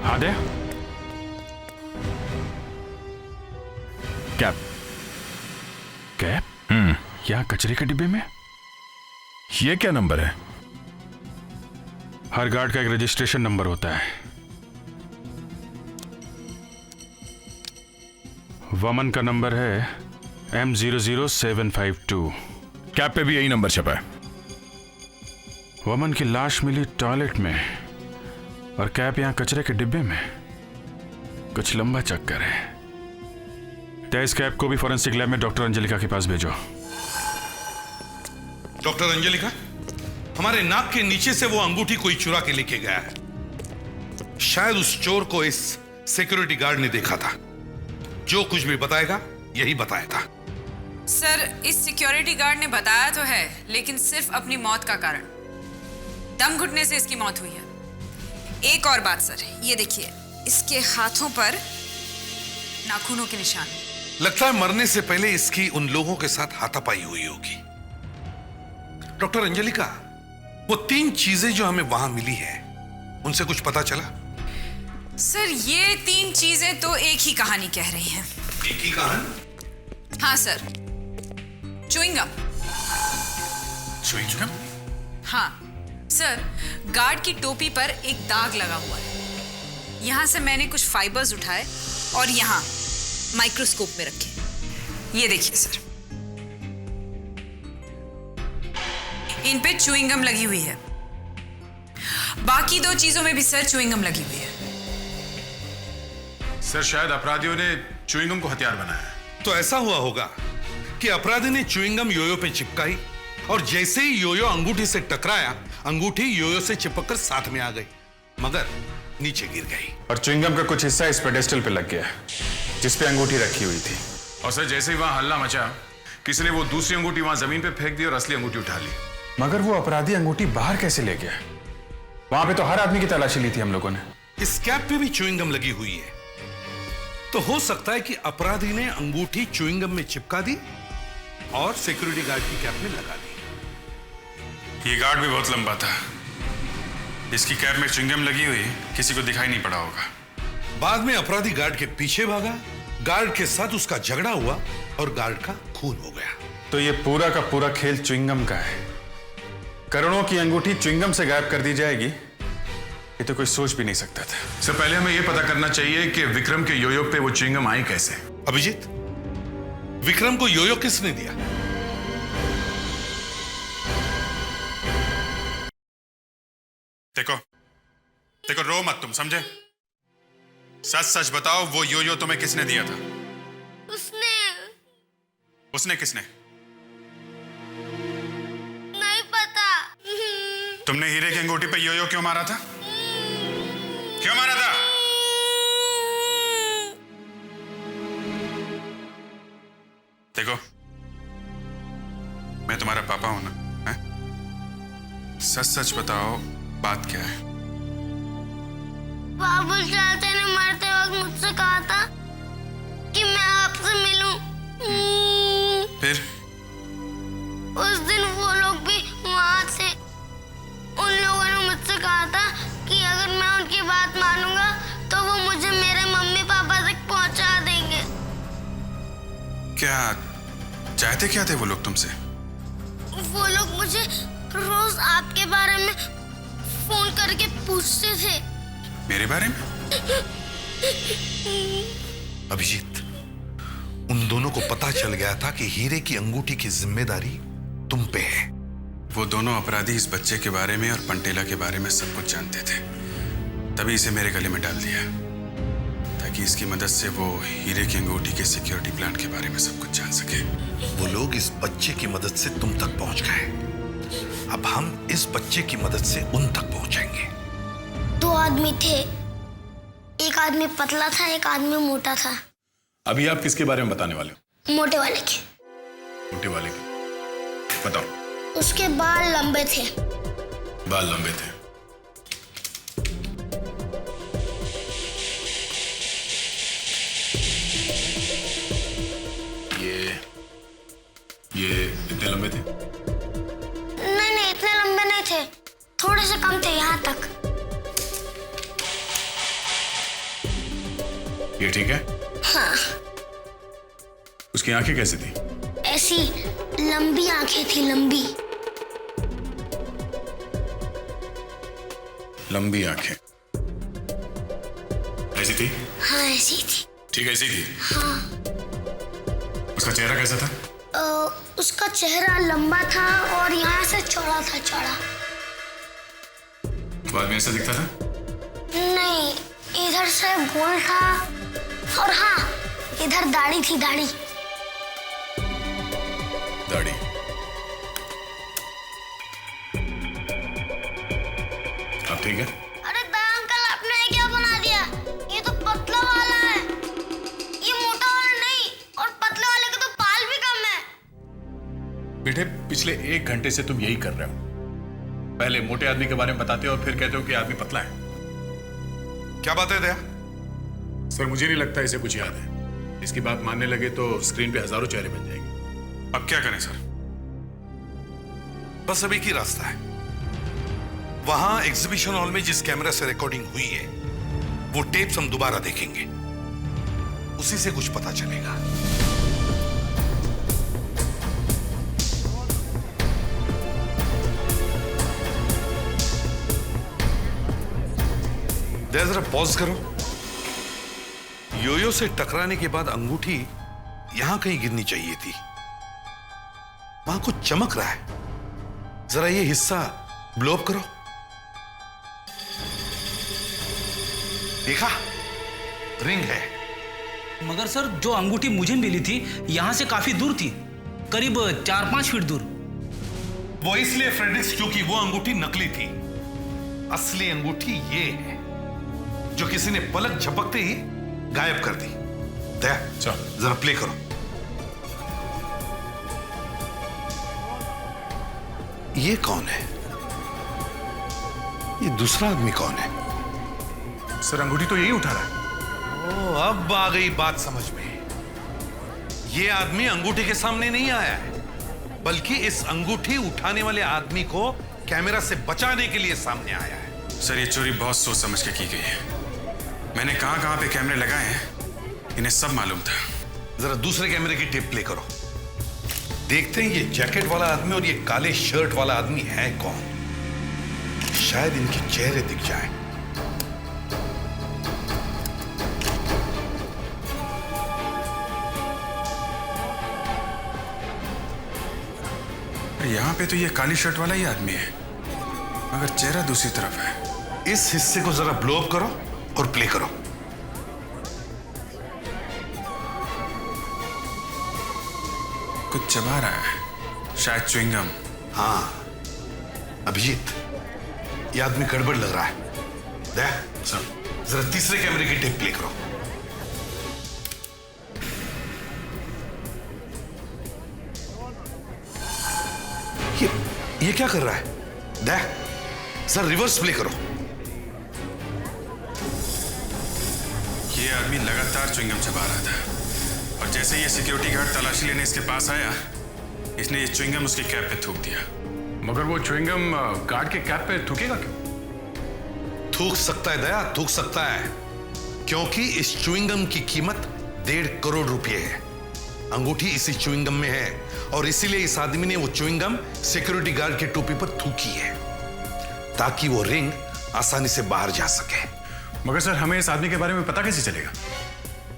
हाँ दे। कैप यहाँ कचरे के डिब्बे में। ये क्या नंबर है? हर गार्ड का एक रजिस्ट्रेशन नंबर होता है। वमन का नंबर है M00752। कैप पे भी यही नंबर छपा है। वमन की लाश मिली टॉयलेट में और कैप यहां कचरे के डिब्बे में। कुछ लंबा चक्कर है। तेज कैब को भी फॉरेंसिक लैब में डॉक्टर अंजलिका के पास भेजो। डॉक्टर अंजलिका, हमारे नाक के नीचे से वो अंगूठी कोई चुरा के लेके गया है। शायद उस चोर को इस सिक्योरिटी गार्ड ने देखा था। जो कुछ भी बताएगा यही बताएगा। सर, इस सिक्योरिटी गार्ड ने बताया तो है, लेकिन सिर्फ अपनी मौत का कारण। दम घुटने से इसकी मौत हुई है। एक और बात सर, ये देखिए, इसके हाथों पर नाखूनों के निशान। लगता है मरने से पहले इसकी उन लोगों के साथ हाथापाई हुई होगी। डॉक्टर अंजलिका, वो 3 चीजें जो हमें वहां मिली है, उनसे कुछ पता चला? सर, ये 3 चीजें तो एक ही कहानी कह रही हैं। एक ही कहानी? हाँ सर, च्युइंगम। च्युइंगम? हाँ सर, गार्ड की टोपी पर एक दाग लगा हुआ है। यहां से मैंने कुछ फाइबर्स उठाए और यहां माइक्रोस्कोप में रखे। ये देखिए सर, इन पे च्युइंगम लगी हुई है। बाकी 2 चीजों में भी सर च्युइंगम लगी हुई है। सर, शायद अपराधियों ने च्युइंगम को हथियार बनाया। तो ऐसा हुआ होगा कि अपराधी ने च्युइंगम योयो पे चिपकाई और जैसे ही योयो अंगूठी से टकराया, अंगूठी योयो से चिपककर साथ में आ गई, मगर नीचे गिर गई। और च्युइंगम का कुछ हिस्सा इस पेडेस्टल पे लग गया जिस पे अंगूठी रखी हुई थी। और सर, जैसे ही वहां हल्ला मचा, किसी ने वो दूसरी अंगूठी वहां जमीन पे फेंक दी और असली अंगूठी उठा ली। मगर वो अपराधी अंगूठी बाहर कैसे ले गया? वहां पे तो हर आदमी की तलाशी ली थी हम लोगों ने। इस कैप पे भी च्युइंगम लगी हुई है, तो हो सकता है कि अपराधी ने अंगूठी च्युइंगम में चिपका दी और सिक्योरिटी गार्ड की कैप में लगा दी। ये गार्ड भी बहुत लंबा था। इसकी कैप में च्युइंगम लगी हुई किसी को दिखाई नहीं पड़ा होगा। बाद में अपराधी गार्ड के पीछे भागा, गार्ड के साथ उसका झगड़ा हुआ और गार्ड का खून हो गया। तो ये पूरा का पूरा खेल च्युइंगम का है। करोड़ों की अंगूठी च्युइंगम से गायब कर दी जाएगी, ये तो कोई सोच भी नहीं सकता था। सर, पहले हमें यह पता करना चाहिए कि विक्रम के योयो पे वो च्युइंगम आई कैसे। अभिजीत, विक्रम को योयो किसने दिया? देखो, रो मत तुम, समझे? सच सच बताओ, वो योयो तुम्हें किसने दिया था? उसने किसने? नहीं पता। तुमने हीरे की अंगूठी पे योयो क्यों मारा था? क्यों मारा था? देखो, मैं तुम्हारा पापा हूं ना, हैं? सच सच बताओ, बात क्या है? बाबू चाचा ने मरते वक्त मुझसे कहा था कि मैं आपसे मिलूं। फिर? उस दिन वो लोग भी वहां थे। उन लोगों ने मुझसे कहा था कि अगर मैं उनकी बात मानूंगा तो वो मुझे मेरे मम्मी पापा तक पहुंचा देंगे। क्या चाहते क्या थे वो लोग तुमसे? वो लोग मुझे रोज आपके बारे में फोन करके पूछते थे। मेरे बारे में? अभिजीत, उन दोनों को पता चल गया था कि हीरे की अंगूठी की जिम्मेदारी तुम पे है। वो दोनों अपराधी इस बच्चे के बारे में और पंटेला के बारे में सब कुछ जानते थे, तभी इसे मेरे गले में डाल दिया ताकि इसकी मदद से वो हीरे की अंगूठी के सिक्योरिटी प्लान के बारे में सब कुछ जान सके। वो लोग इस बच्चे की मदद से तुम तक पहुंच गए, अब हम इस बच्चे की मदद से उन तक पहुंचेंगे। 2 आदमी थे, एक आदमी पतला था, एक आदमी मोटा था। अभी आप किसके बारे में बताने वाले हो? मोटे वाले के। मोटे वाले के, बताओ। उसके बाल लंबे थे। बाल लंबे थे। ये इतने लंबे थे? नहीं, इतने लंबे नहीं थे, थोड़े से कम थे, यहाँ तक। ये ठीक है? हाँ। उसकी आंखें कैसी थी? ऐसी लंबी आंखें थी, लंबी। लंबी आंखें ऐसी थी? हाँ, ऐसी थी। ठीक, ऐसी थी। हाँ। उसका चेहरा कैसा था? उसका चेहरा लंबा था और यहाँ से चौड़ा था, चौड़ा। बाद में ऐसा दिखता था? नहीं, इधर से गोल था और हाँ, इधर दाढ़ी थी, दाढ़ी। दाढ़ी? अब ठीक है? अरे दया अंकल, आपने क्या बना दिया? ये तो पतला वाला है, ये मोटा वाला नहीं, और पतले वाले के तो बाल भी कम है। बेटे, पिछले 1 घंटे से तुम यही कर रहे हो। पहले मोटे आदमी के बारे में बताते हो और फिर कहते हो कि आदमी पतला है। क्या बात है दया? सर, मुझे नहीं लगता इसे कुछ याद है। इसकी बात मानने लगे तो स्क्रीन पे हजारों चेहरे बन जाएंगे। अब क्या करें सर? बस अब एक ही रास्ता है। वहां एग्जीबिशन हॉल में जिस कैमरा से रिकॉर्डिंग हुई है वो टेप्स हम दोबारा देखेंगे, उसी से कुछ पता चलेगा। जरा पॉज करो। योयो से टकराने के बाद अंगूठी यहां कहीं गिरनी चाहिए थी। वहां कुछ चमक रहा है, जरा ये हिस्सा ब्लो अप करो। देखा? रिंग है। मगर सर, जो अंगूठी मुझे मिली थी यहां से काफी दूर थी, करीब 4-5 फीट दूर। वो इसलिए फ्रेडरिक्स क्योंकि वो अंगूठी नकली थी। असली अंगूठी ये है जो किसी ने पलक झपकते ही गायब कर दी। दया, जरा प्ले करो। ये कौन है? ये दूसरा आदमी कौन है? सर, अंगूठी तो यही उठा रहा है। ओ, अब आ गई बात समझ में। ये आदमी अंगूठी के सामने नहीं आया है, बल्कि इस अंगूठी उठाने वाले आदमी को कैमरा से बचाने के लिए सामने आया है। सर, ये चोरी बहुत सोच समझ के की गई है। मैंने कहां पे कैमरे लगाए हैं, इन्हें सब मालूम था। जरा दूसरे कैमरे की टेप प्ले करो। देखते हैं ये जैकेट वाला आदमी और ये काले शर्ट वाला आदमी है कौन। शायद इनके चेहरे दिख जाए। यहां पे तो ये काली शर्ट वाला ही आदमी है, मगर चेहरा दूसरी तरफ है। इस हिस्से को जरा ब्लो अप करो और प्ले करो। कुछ चबा रहा है, शायद च्युइंगम। हाँ, अभिजीत, ये आदमी गड़बड़ लग रहा है। दया, जरा तीसरे कैमरे की टेप प्ले करो। ये क्या कर रहा है? दया, जरा रिवर्स प्ले करो। ये आदमी लगातार च्युइंगम चबा रहा था, और जैसे ये सिक्योरिटी गार्ड तलाशी लेने इसके पास आया, इसने ये च्युइंगम उसकी कैप पे थूक दिया। मगर वो च्युइंगम गार्ड के कैप पे थूकेगा क्यों? थूक सकता है दया, थूक सकता है, क्योंकि इस च्युइंगम की कीमत 1.5 करोड़ रुपए है। अंगूठी इसी च्युइंगम में है, और इसीलिए इस आदमी ने वो च्युइंगम सिक्योरिटी गार्ड की टोपी पर थूकी है, ताकि वो रिंग आसानी से बाहर जा सके। मगर सर, हमें इस आदमी के बारे में पता कैसे चलेगा?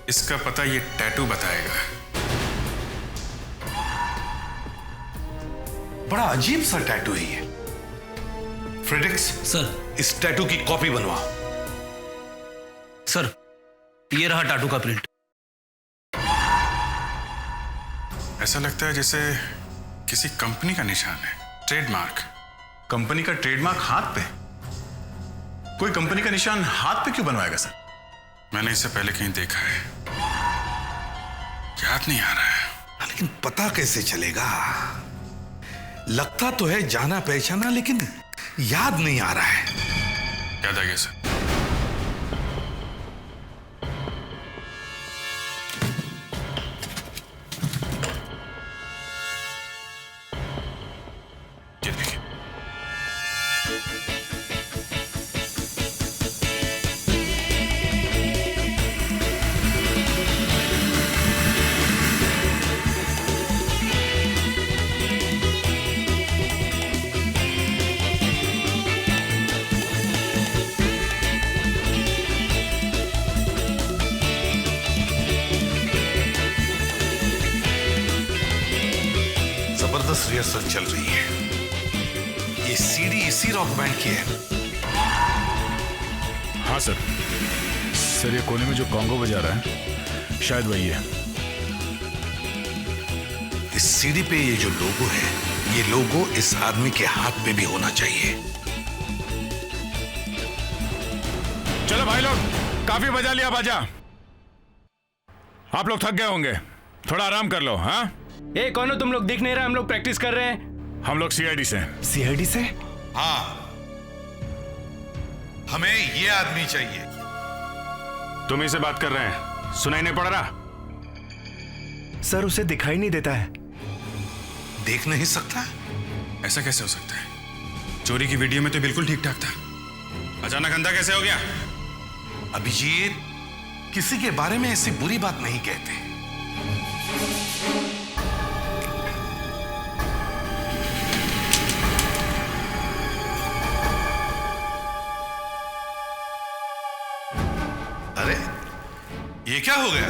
इसका पता ये टैटू बताएगा। बड़ा अजीब सा टैटू है ये। फ्रेडरिक्स सर, इस टैटू की कॉपी बनवाओ। सर, ये रहा टैटू का प्रिंट। ऐसा लगता है जैसे किसी कंपनी का निशान है, ट्रेडमार्क। कंपनी का ट्रेडमार्क हाथ पे? कोई कंपनी का निशान हाथ पे क्यों बनवाएगा सर? मैंने इसे पहले कहीं देखा है, याद नहीं आ रहा है। लेकिन पता कैसे चलेगा? लगता तो है जाना पहचाना, लेकिन याद नहीं आ रहा है। याद आ गया सर। जबरदस्त रिहर्सल चल रही है। ये सीडी इसी रॉक बैंड की है। हाँ सर। सर, ये कोने में जो कॉन्गो बजा रहा है शायद वही है। इस सीढ़ी पे ये जो लोगो है, ये लोगो इस आदमी के हाथ पे भी होना चाहिए। चलो भाई लोग, काफी बजा लिया बाजा। आप लोग थक गए होंगे, थोड़ा आराम कर लो। हाँ ए कौन हो तुम लोग? दिख नहीं रहा, हम लोग प्रैक्टिस कर रहे हैं। हम लोग सीआईडी से। सीआईडी से? हाँ, हमें ये आदमी चाहिए। तुम ही से बात कर रहे हैं, सुनाई नहीं पड़ रहा? सर उसे दिखाई नहीं देता है। देख नहीं सकता? ऐसा कैसे हो सकता है? चोरी की वीडियो में तो बिल्कुल ठीक ठाक था, अचानक अंधा कैसे हो गया? अभिजीत, किसी के बारे में ऐसी बुरी बात नहीं कहते। अरे ये क्या हो गया?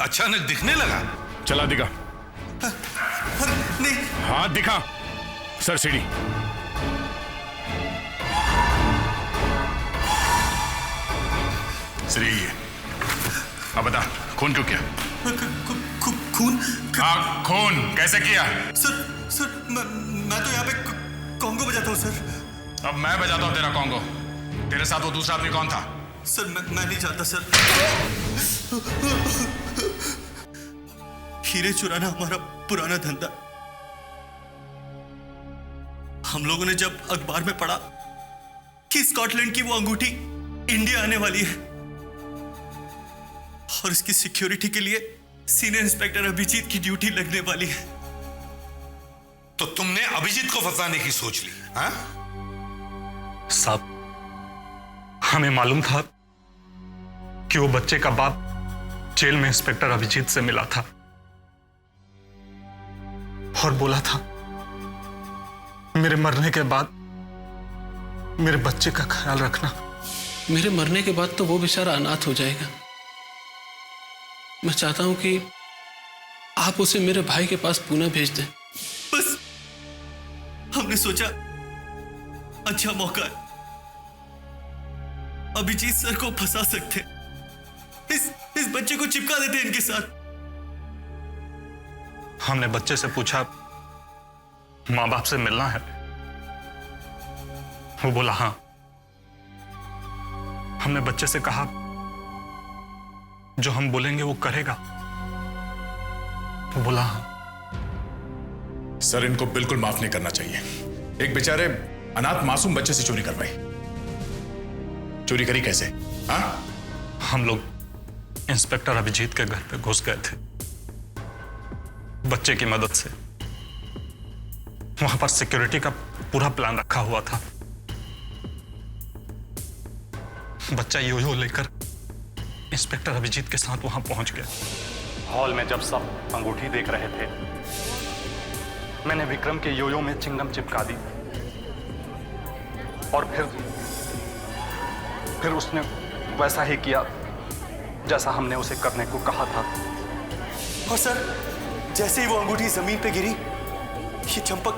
अचानक दिखने लगा। चला दिखा। नहीं। हाँ दिखा। सर सीढ़ी। श्री, अब बता, खून क्यों किया? खून? हाँ, खून कैसे किया? सर मैं तो यहाँ पे कॉन्गो बजाता हूँ सर। अब मैं बजाता हूँ तेरा कॉन्गो। तेरे साथ वो दूसरा आदमी कौन था? सर मैं नहीं जानता सर। हीरे चुराना हमारा पुराना धंधा। हम लोगों ने जब अखबार में पढ़ा कि स्कॉटलैंड की वो अंगूठी इंडिया आने वाली है और इसकी सिक्योरिटी के लिए सीनियर इंस्पेक्टर अभिजीत की ड्यूटी लगने वाली है, तो तुमने अभिजीत को फंसाने की सोच ली? हाँ साहब, हमें मालूम था कि वो बच्चे का बाप जेल में इंस्पेक्टर अभिजीत से मिला था और बोला था मेरे मरने के बाद मेरे बच्चे का ख्याल रखना। मेरे मरने के बाद तो वो बेचारा अनाथ हो जाएगा। मैं चाहता हूं कि आप उसे मेरे भाई के पास पुणे भेज दें। बस हमने सोचा अच्छा मौका है, अभिजीत सर को फंसा सकते, इस बच्चे को चिपका देते इनके साथ। हमने बच्चे से पूछा माँ बाप से मिलना है? वो बोला हाँ। हमने बच्चे से कहा जो हम बोलेंगे वो करेगा? वो बोला हाँ। सर इनको बिल्कुल माफ नहीं करना चाहिए। एक बेचारे अनाथ मासूम बच्चे से चोरी करवाई। चोरी करी कैसे? हाँ? हम लोग इंस्पेक्टर अभिजीत के घर पे घुस गए थे बच्चे की मदद से। वहां पर सिक्योरिटी का पूरा प्लान रखा हुआ था। बच्चा योयो लेकर इंस्पेक्टर अभिजीत के साथ वहां पहुंच गया। हॉल में जब सब अंगूठी देख रहे थे, मैंने विक्रम के योयो में चिंगम चिपका दी और फिर उसने वैसा ही किया जैसा हमने उसे करने को कहा था। और सर जैसे ही वो अंगूठी जमीन पे गिरी, ये चंपक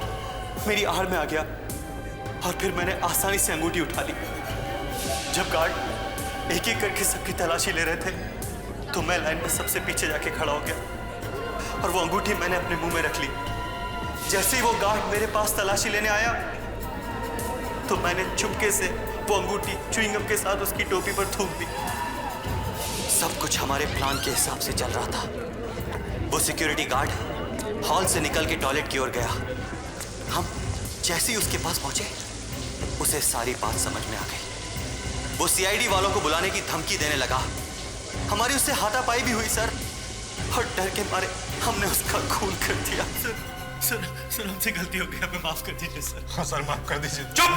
मेरी आड़ में आ गया और फिर मैंने आसानी से अंगूठी उठा ली। जब गार्ड एक एक करके सबकी तलाशी ले रहे थे तो मैं लाइन में सबसे पीछे जाके खड़ा हो गया और वो अंगूठी मैंने अपने मुंह में रख ली। जैसे ही वो गार्ड मेरे पास तलाशी लेने आया तो मैंने चुपके से वो अंगूठी च्युइंगम के साथ उसकी टोपी पर थूक दी। सब कुछ हमारे प्लान के हिसाब से चल रहा था। वो सिक्योरिटी गार्ड हॉल से निकल के टॉयलेट की ओर गया। हम जैसे ही उसके पास पहुंचे उसे सारी बात समझ में आ गई। वो सीआईडी वालों को बुलाने की धमकी देने लगा। हमारी उससे हाथापाई भी हुई सर, और डर के मारे हमने उसका खून कर दिया। सर हमसे गलती हो गई, हमें माफ कर दीजिए सर। हाँ सर, माफ कर दीजिए। चुप!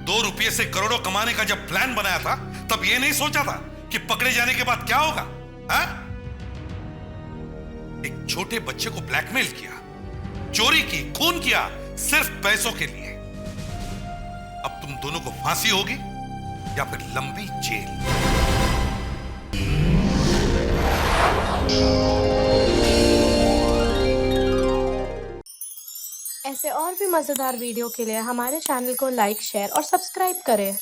2 रुपये से करोड़ों कमाने का जब प्लान बनाया था तब ये नहीं सोचा था कि पकड़े जाने के बाद क्या होगा? हाँ? एक छोटे बच्चे को ब्लैकमेल किया, चोरी की, खून किया सिर्फ पैसों के लिए। अब तुम दोनों को फांसी होगी या फिर लंबी जेल। ऐसे और भी मजेदार वीडियो के लिए हमारे चैनल को लाइक, शेयर और सब्सक्राइब करें।